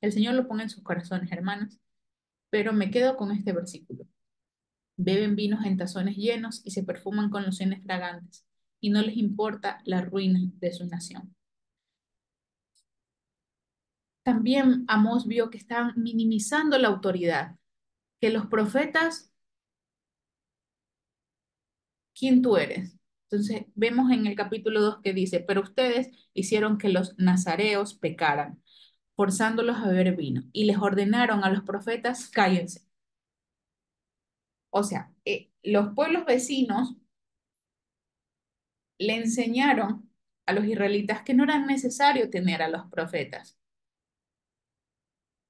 El Señor lo pone en sus corazones, hermanos, pero me quedo con este versículo. Beben vinos en tazones llenos y se perfuman con lociones fragantes, y no les importa la ruina de su nación. También Amós vio que estaban minimizando la autoridad, que los profetas, ¿quién tú eres? Entonces vemos en el capítulo 2 que dice, pero ustedes hicieron que los nazareos pecaran, forzándolos a beber vino, y les ordenaron a los profetas, cállense. O sea, los pueblos vecinos le enseñaron a los israelitas que no era necesario tener a los profetas,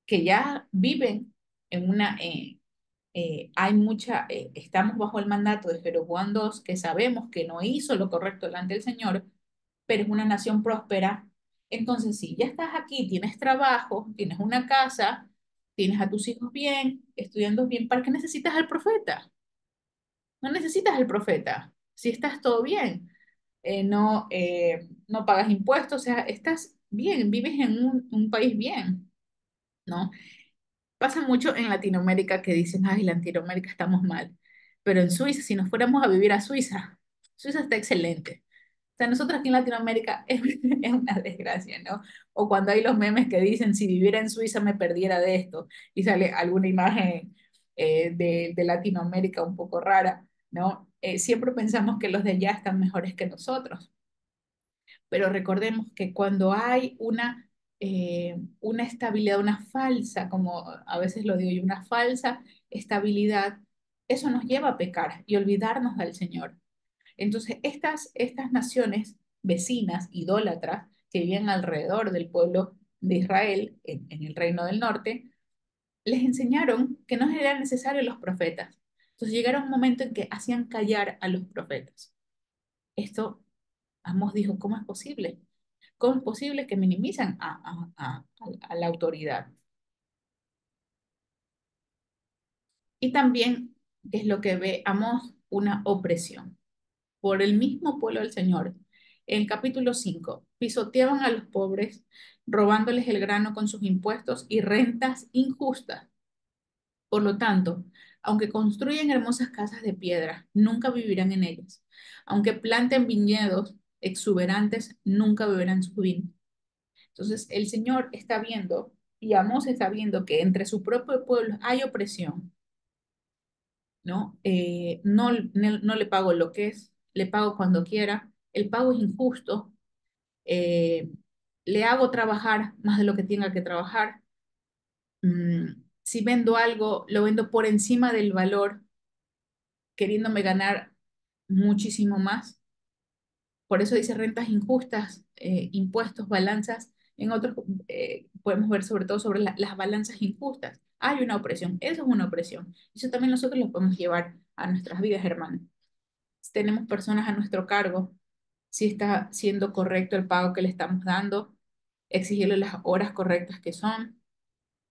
que ya viven en estamos bajo el mandato de Jeroboam II, que sabemos que no hizo lo correcto delante del Señor, pero es una nación próspera. Entonces, si ya estás aquí, tienes trabajo, tienes una casa, tienes a tus hijos bien, estudiando bien, ¿para qué necesitas al profeta? No necesitas al profeta, si estás todo bien. No pagas impuestos, o sea, estás bien, vives en un país bien, ¿no? Pasa mucho en Latinoamérica que dicen, ay, en Latinoamérica estamos mal, pero en Suiza, si nos fuéramos a vivir a Suiza, Suiza está excelente. O sea, nosotros aquí en Latinoamérica es una desgracia, ¿no? O cuando hay los memes que dicen, si viviera en Suiza me perdiera de esto, y sale alguna imagen de Latinoamérica un poco rara, ¿no? Siempre pensamos que los de allá están mejores que nosotros, pero recordemos que cuando hay una estabilidad, una falsa, como a veces lo digo yo, una falsa estabilidad, eso nos lleva a pecar y olvidarnos del Señor. Entonces, estas naciones vecinas, idólatras, que vivían alrededor del pueblo de Israel, en el reino del norte, les enseñaron que no eran necesarios los profetas. Entonces llegaron un momento en que hacían callar a los profetas. Esto, Amos dijo, ¿cómo es posible? ¿Cómo es posible que minimizan a la autoridad? Y también es lo que ve Amos, una opresión por el mismo pueblo del Señor. En el capítulo 5 pisoteaban a los pobres, robándoles el grano con sus impuestos y rentas injustas. Por lo tanto, aunque construyan hermosas casas de piedra, nunca vivirán en ellas. Aunque planten viñedos exuberantes, nunca beberán su vino. Entonces, el Señor está viendo y Amós está viendo que entre su propio pueblo hay opresión, ¿no? No le pago lo que es, le pago cuando quiera, el pago es injusto, eh, le hago trabajar más de lo que tenga que trabajar. Si vendo algo, lo vendo por encima del valor, queriéndome ganar muchísimo más. Por eso dice rentas injustas, impuestos, balanzas. En otros podemos ver sobre todo sobre las balanzas injustas. Hay una opresión, eso es una opresión. Eso también nosotros lo podemos llevar a nuestras vidas, hermanos. Si tenemos personas a nuestro cargo, si está siendo correcto el pago que le estamos dando, exigirle las horas correctas que son,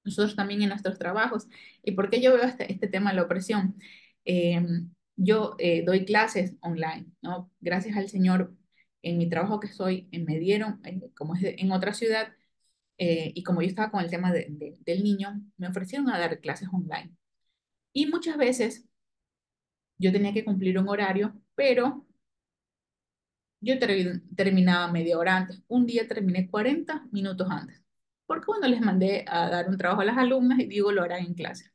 nosotros también en nuestros trabajos. ¿Y por qué yo veo este tema de la opresión? Eh, yo doy clases online, ¿no? Gracias al Señor, en mi trabajo que estoy, me dieron, como es en otra ciudad, y como yo estaba con el tema del niño, me ofrecieron a dar clases online. Y muchas veces yo tenía que cumplir un horario, pero yo terminaba media hora antes. Un día terminé 40 minutos antes. Porque cuando les mandé a dar un trabajo a las alumnas y digo lo harán en clase.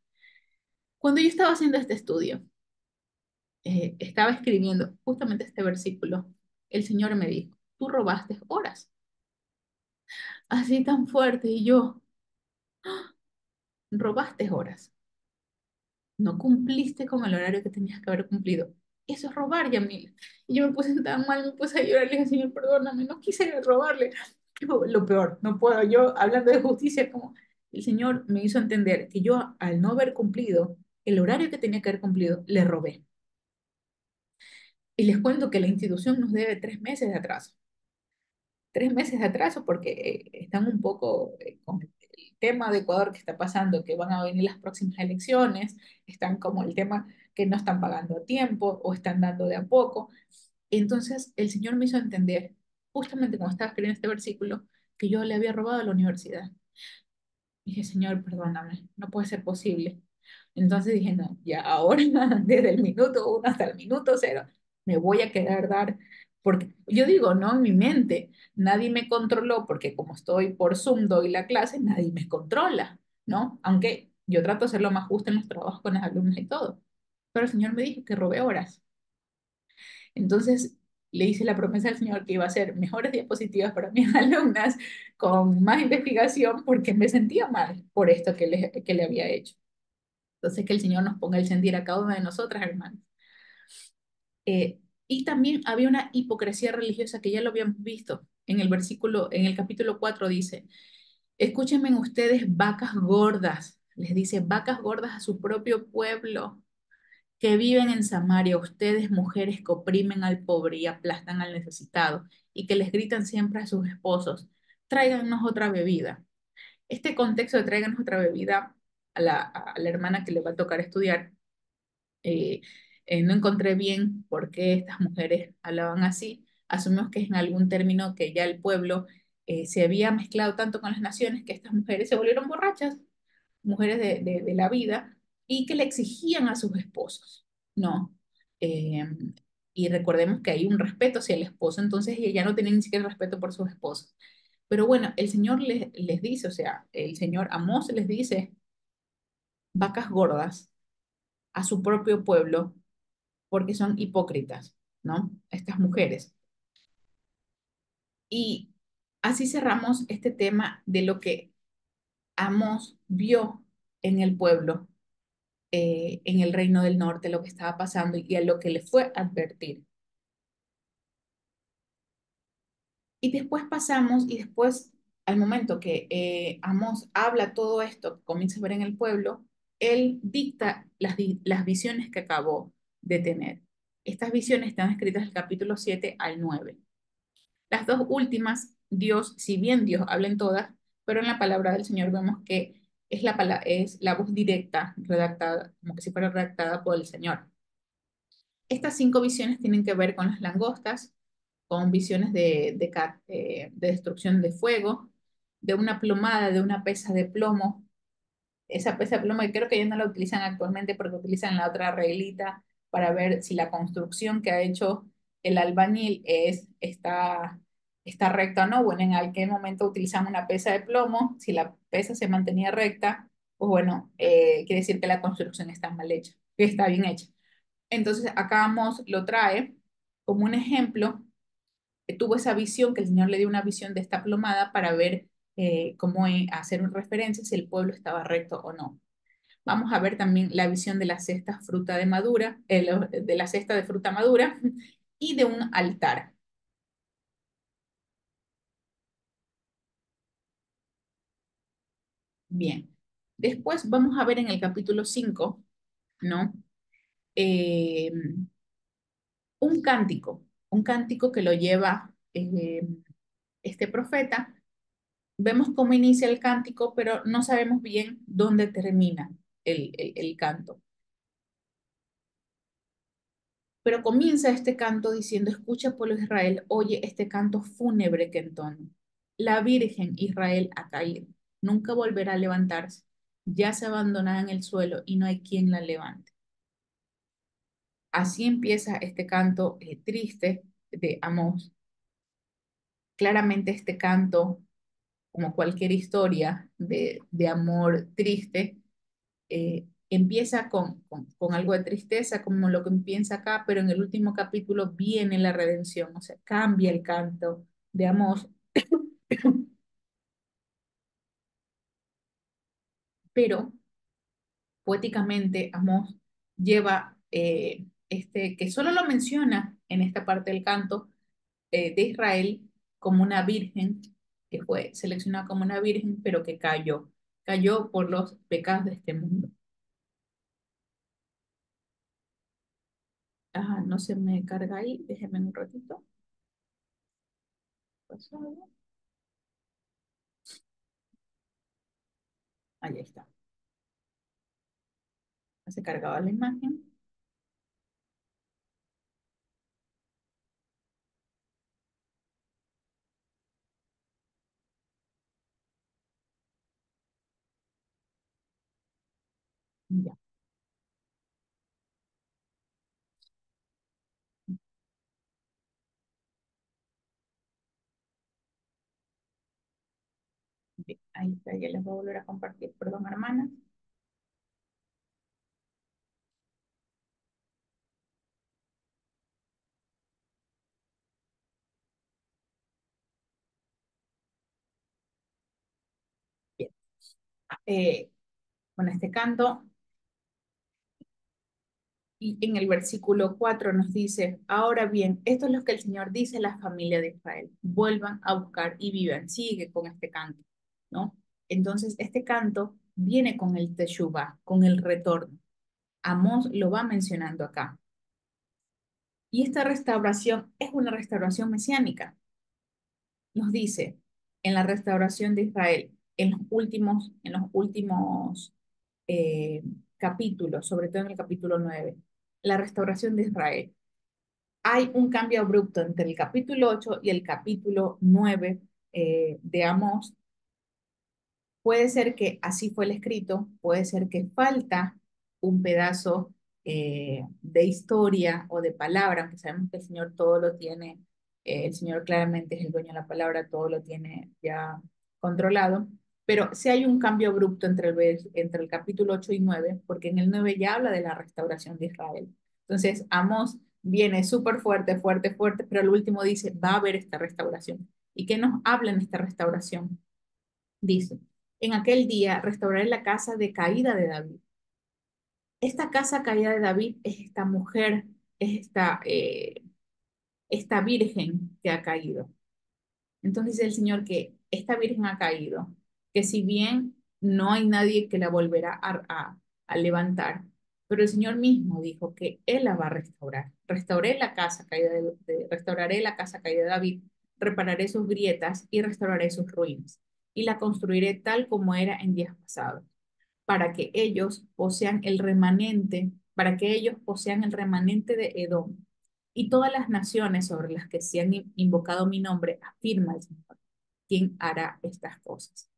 Cuando yo estaba haciendo este estudio, estaba escribiendo justamente este versículo, el Señor me dijo, tú robaste horas. Así tan fuerte. Y yo, robaste horas. No cumpliste con el horario que tenías que haber cumplido. Eso es robar, Yamil. Y yo me puse tan mal, me puse a llorar, le dije, Señor, perdóname, no quise robarle. Lo peor, no puedo, yo hablando de justicia, como el Señor me hizo entender que yo al no haber cumplido el horario que tenía que haber cumplido, le robé. Y les cuento que la institución nos debe 3 meses de atraso. 3 meses de atraso porque están un poco con el tema de Ecuador que está pasando, que van a venir las próximas elecciones, están como el tema que no están pagando a tiempo o están dando de a poco. Entonces el Señor me hizo entender, justamente como estaba escribiendo este versículo, que yo le había robado a la universidad. Dije, Señor, perdóname, no puede ser posible. Entonces dije, no, ya ahora, desde el minuto uno hasta el minuto cero, me voy a quedar dar, porque yo digo, no, en mi mente, nadie me controló, porque como estoy por Zoom, doy la clase, nadie me controla, ¿no? Aunque yo trato de hacer lo más justo en los trabajos con las alumnas y todo. Pero el Señor me dijo que robé horas. Entonces le hice la promesa al Señor que iba a hacer mejores diapositivas para mis alumnas, con más investigación, porque me sentía mal por esto que le había hecho. Entonces, que el Señor nos ponga el sentir a cada una de nosotras, hermanos. Y también había una hipocresía religiosa que ya lo habíamos visto en el versículo, en el capítulo 4 dice, escúchenme ustedes vacas gordas, les dice vacas gordas a su propio pueblo que viven en Samaria, ustedes mujeres que oprimen al pobre y aplastan al necesitado y que les gritan siempre a sus esposos, tráiganos otra bebida. Este contexto de tráiganos otra bebida a la hermana que le va a tocar estudiar, eh, no encontré bien por qué estas mujeres hablaban así. Asumimos que es en algún término que ya el pueblo se había mezclado tanto con las naciones que estas mujeres se volvieron borrachas, mujeres de la vida, y que le exigían a sus esposos, ¿no? Eh, y recordemos que hay un respeto hacia el esposo, entonces ella ya no tenía ni siquiera respeto por sus esposos. Pero bueno, el Señor les dice, o sea, el Señor Amós les dice, vacas gordas a su propio pueblo porque son hipócritas, ¿no? Estas mujeres. Y así cerramos este tema de lo que Amós vio en el pueblo, en el reino del norte, lo que estaba pasando y a lo que le fue a advertir. Y después pasamos, y después, al momento que Amós habla todo esto, comienza a ver en el pueblo, él dicta las visiones que acabó de tener. Estas visiones están escritas del capítulo 7 al 9. Las dos últimas, Dios, si bien Dios habla en todas, pero en la palabra del Señor vemos que es la voz directa, redactada, como que si fuera redactada por el Señor. Estas 5 visiones tienen que ver con las langostas, con visiones de destrucción de fuego, de una plomada, de una pesa de plomo, esa pesa de plomo que creo que ya no la utilizan actualmente porque utilizan la otra reglita para ver si la construcción que ha hecho el albañil está recta o no. Bueno, en aquel momento utilizamos una pesa de plomo, si la pesa se mantenía recta, pues bueno, quiere decir que la construcción está mal hecha, que está bien hecha. Entonces, acá Amos lo trae como un ejemplo, que tuvo esa visión, que el Señor le dio una visión de esta plomada para ver cómo hacer una referencia si el pueblo estaba recto o no. Vamos a ver también la visión de la cesta fruta de madura, de la cesta de fruta madura y de un altar. Bien. Después vamos a ver en el capítulo 5, ¿no? Eh, un cántico que lo lleva este profeta. Vemos cómo inicia el cántico, pero no sabemos bien dónde termina el canto. Pero comienza este canto diciendo, escucha pueblo de Israel, oye este canto fúnebre que entono. La Virgen Israel ha caído, nunca volverá a levantarse, ya se abandonada en el suelo y no hay quien la levante. Así empieza este canto triste de Amós. Claramente este canto, como cualquier historia de amor triste, empieza con algo de tristeza, como lo que empieza acá, pero en el último capítulo viene la redención, o sea, cambia el canto de Amós, pero poéticamente Amós lleva que solo lo menciona en esta parte del canto de Israel como una virgen, que fue seleccionada como una virgen, pero que cayó por los pecados de este mundo. Ah, no se me carga ahí, déjeme un ratito. ¿Pasó algo? Ahí está. Se cargaba la imagen. Ya, bien, ahí está, ya les voy a volver a compartir, perdón, hermanas. Bien. Eh, con este canto, y en el versículo 4 nos dice, ahora bien, esto es lo que el Señor dice a la familia de Israel, vuelvan a buscar y vivan, sigue con este canto, ¿no? Entonces, este canto viene con el teshuvah, con el retorno. Amós lo va mencionando acá. Y esta restauración es una restauración mesiánica. Nos dice en la restauración de Israel, en los últimos eh, capítulos, sobre todo en el capítulo 9, la restauración de Israel. Hay un cambio abrupto entre el capítulo 8 y el capítulo 9 de Amós. Puede ser que así fue el escrito, puede ser que falta un pedazo de historia o de palabra, aunque sabemos que el Señor todo lo tiene, el Señor claramente es el dueño de la palabra, todo lo tiene ya controlado, pero sí hay un cambio abrupto entre el capítulo 8 y 9, porque en el 9 ya habla de la restauración de Israel. Entonces, Amós viene súper fuerte, fuerte, fuerte, pero al último dice, va a haber esta restauración. ¿Y qué nos habla en esta restauración? Dice, en aquel día restauraré la casa de caída de David. Esta casa caída de David es esta mujer, es esta virgen que ha caído. Entonces dice el Señor que esta virgen ha caído, que si bien no hay nadie que la volverá a levantar, pero el Señor mismo dijo que Él la va a restaurar. Restauraré la casa caída de David, repararé sus grietas y restauraré sus ruinas, y la construiré tal como era en días pasados, para que ellos posean el remanente de Edom. Y todas las naciones sobre las que se han invocado mi nombre, afirma el Señor, quien hará estas cosas.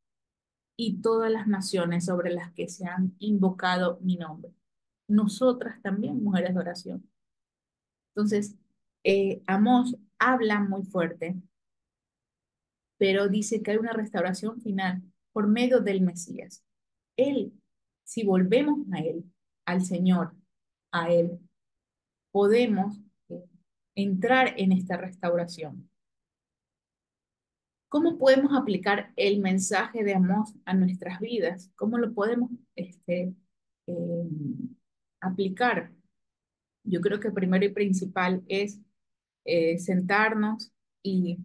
Y todas las naciones sobre las que se han invocado mi nombre. Nosotras también, mujeres de oración. Entonces, Amós habla muy fuerte, pero dice que hay una restauración final por medio del Mesías. Él, si volvemos a Él, al Señor, a Él, podemos eh, entrar en esta restauración. ¿Cómo podemos aplicar el mensaje de Amós a nuestras vidas? ¿Cómo lo podemos eh, aplicar? Yo creo que primero y principal es sentarnos y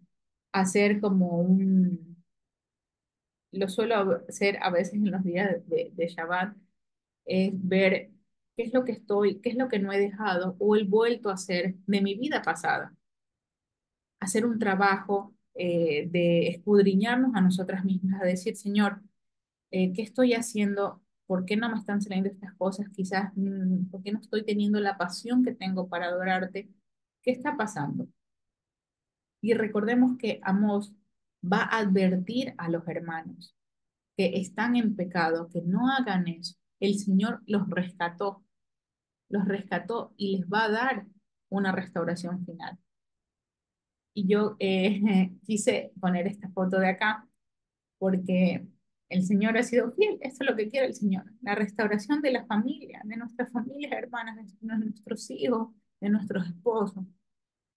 hacer lo suelo hacer a veces en los días de Shabbat, es ver qué es lo que no he dejado o he vuelto a hacer de mi vida pasada. Hacer un trabajo de escudriñarnos a nosotras mismas, a decir, Señor, ¿qué estoy haciendo? ¿Por qué no me están saliendo estas cosas? Quizás, ¿por qué no estoy teniendo la pasión que tengo para adorarte? ¿Qué está pasando? Y recordemos que Amós va a advertir a los hermanos que están en pecado, que no hagan eso. El Señor los rescató y les va a dar una restauración final. Y yo quise poner esta foto de acá porque el Señor ha sido fiel. Esto es lo que quiere el Señor, la restauración de la familia, de nuestras familias hermanas, de nuestros hijos, de nuestros esposos,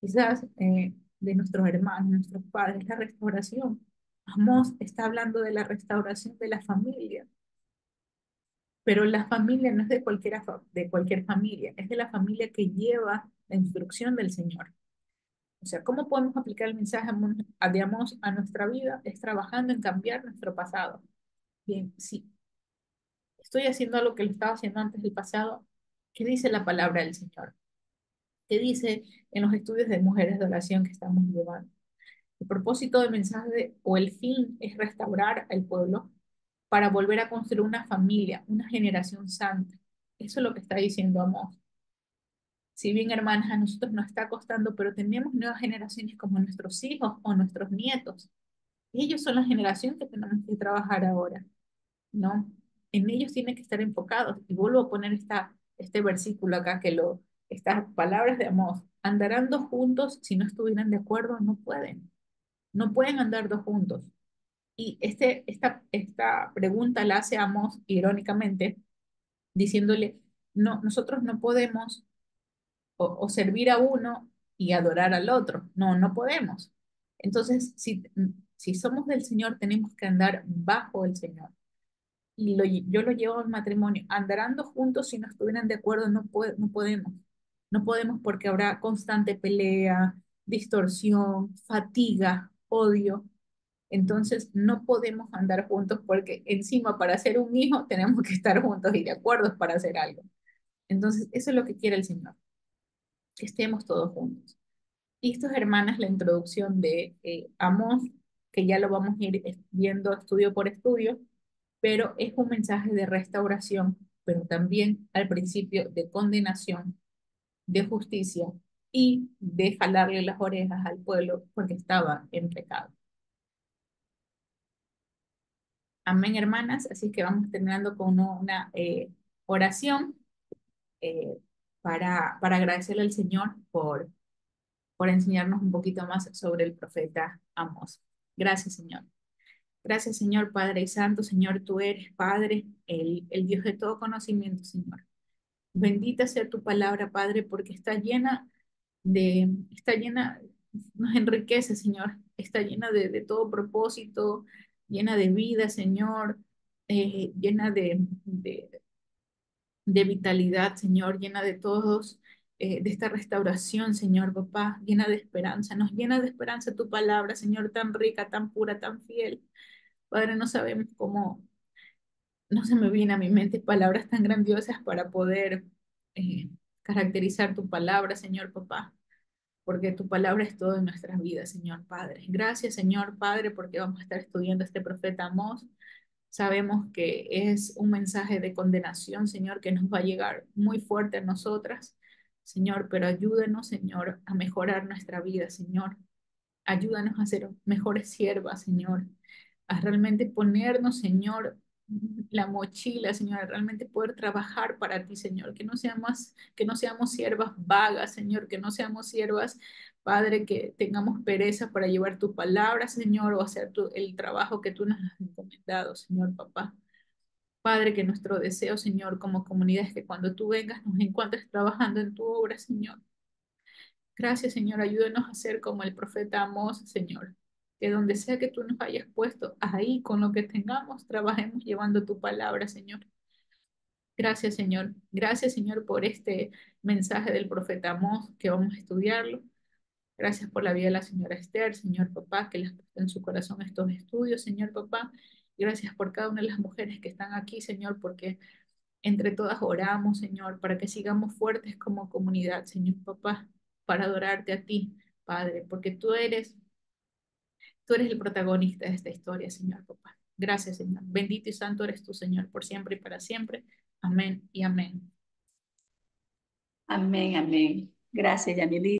quizás de nuestros hermanos, nuestros padres, la restauración. Amós está hablando de la restauración de la familia, pero la familia no es de cualquier familia, es de la familia que lleva la instrucción del Señor. O sea, ¿cómo podemos aplicar el mensaje de Amós a nuestra vida? Es trabajando en cambiar nuestro pasado. Bien, sí, estoy haciendo algo que lo estaba haciendo antes del pasado. ¿Qué dice la palabra del Señor? ¿Qué dice en los estudios de mujeres de oración que estamos llevando? El propósito del mensaje o el fin es restaurar al pueblo para volver a construir una familia, una generación santa. Eso es lo que está diciendo Amós. Si bien, hermanas, a nosotros nos está costando, pero tenemos nuevas generaciones como nuestros hijos o nuestros nietos. Y ellos son la generación que tenemos que trabajar ahora, ¿no? En ellos tienen que estar enfocados. Y vuelvo a poner este versículo acá, estas palabras de Amós. Andarán dos juntos, si no estuvieran de acuerdo, no pueden. No pueden andar dos juntos. Y esta pregunta la hace Amós irónicamente, diciéndole, no, nosotros no podemos o servir a uno y adorar al otro. No, no podemos. Entonces, si somos del Señor, tenemos que andar bajo el Señor. Y yo lo llevo al matrimonio. Andarán dos juntos si no estuvieran de acuerdo, no podemos. No podemos porque habrá constante pelea, distorsión, fatiga, odio. Entonces, no podemos andar juntos porque encima para ser un hijo tenemos que estar juntos y de acuerdo para hacer algo. Entonces, eso es lo que quiere el Señor, que estemos todos juntos. Y esto, hermanas, la introducción de Amós, que ya lo vamos a ir viendo estudio por estudio, pero es un mensaje de restauración, pero también al principio de condenación, de justicia y de jalarle las orejas al pueblo porque estaba en pecado. Amén, hermanas. Así que vamos terminando con una oración eh, para agradecerle al Señor por enseñarnos un poquito más sobre el profeta Amós. Gracias, Señor. Gracias, Señor Padre y Santo. Señor, tú eres Padre, el Dios de todo conocimiento, Señor. Bendita sea tu palabra, Padre, porque está llena, nos enriquece, Señor. Está llena de todo propósito, llena de vida, Señor, llena de vitalidad, Señor, llena de todos, de esta restauración, Señor, papá, llena de esperanza. Nos llena de esperanza tu palabra, Señor, tan rica, tan pura, tan fiel. Padre, no sabemos cómo, no se me viene a mi mente palabras tan grandiosas para poder eh, caracterizar tu palabra, Señor, papá, porque tu palabra es todo en nuestras vidas, Señor Padre. Gracias, Señor Padre, porque vamos a estar estudiando este profeta Amós. Sabemos que es un mensaje de condenación, Señor, que nos va a llegar muy fuerte a nosotras, Señor, pero ayúdenos, Señor, a mejorar nuestra vida, Señor. Ayúdanos a ser mejores siervas, Señor, a realmente ponernos, Señor, la mochila, Señor, a realmente poder trabajar para ti, Señor, que no seamos siervas vagas, Señor, que no seamos siervas, Padre, que tengamos pereza para llevar tu palabra, Señor, o hacer el trabajo que tú nos has encomendado, Señor, papá. Padre, que nuestro deseo, Señor, como comunidad es que cuando tú vengas nos encuentres trabajando en tu obra, Señor. Gracias, Señor. Ayúdenos a ser como el profeta Amós, Señor. Que donde sea que tú nos hayas puesto, ahí con lo que tengamos, trabajemos llevando tu palabra, Señor. Gracias, Señor. Gracias, Señor, por este mensaje del profeta Amós que vamos a estudiarlo. Gracias por la vida de la señora Esther, Señor papá, que les puso en su corazón estos estudios, Señor papá. Gracias por cada una de las mujeres que están aquí, Señor, porque entre todas oramos, Señor, para que sigamos fuertes como comunidad, Señor papá, para adorarte a ti, Padre, porque tú eres el protagonista de esta historia, Señor papá. Gracias, Señor. Bendito y santo eres tú, Señor, por siempre y para siempre. Amén y amén. Amén, amén. Gracias, Yamili.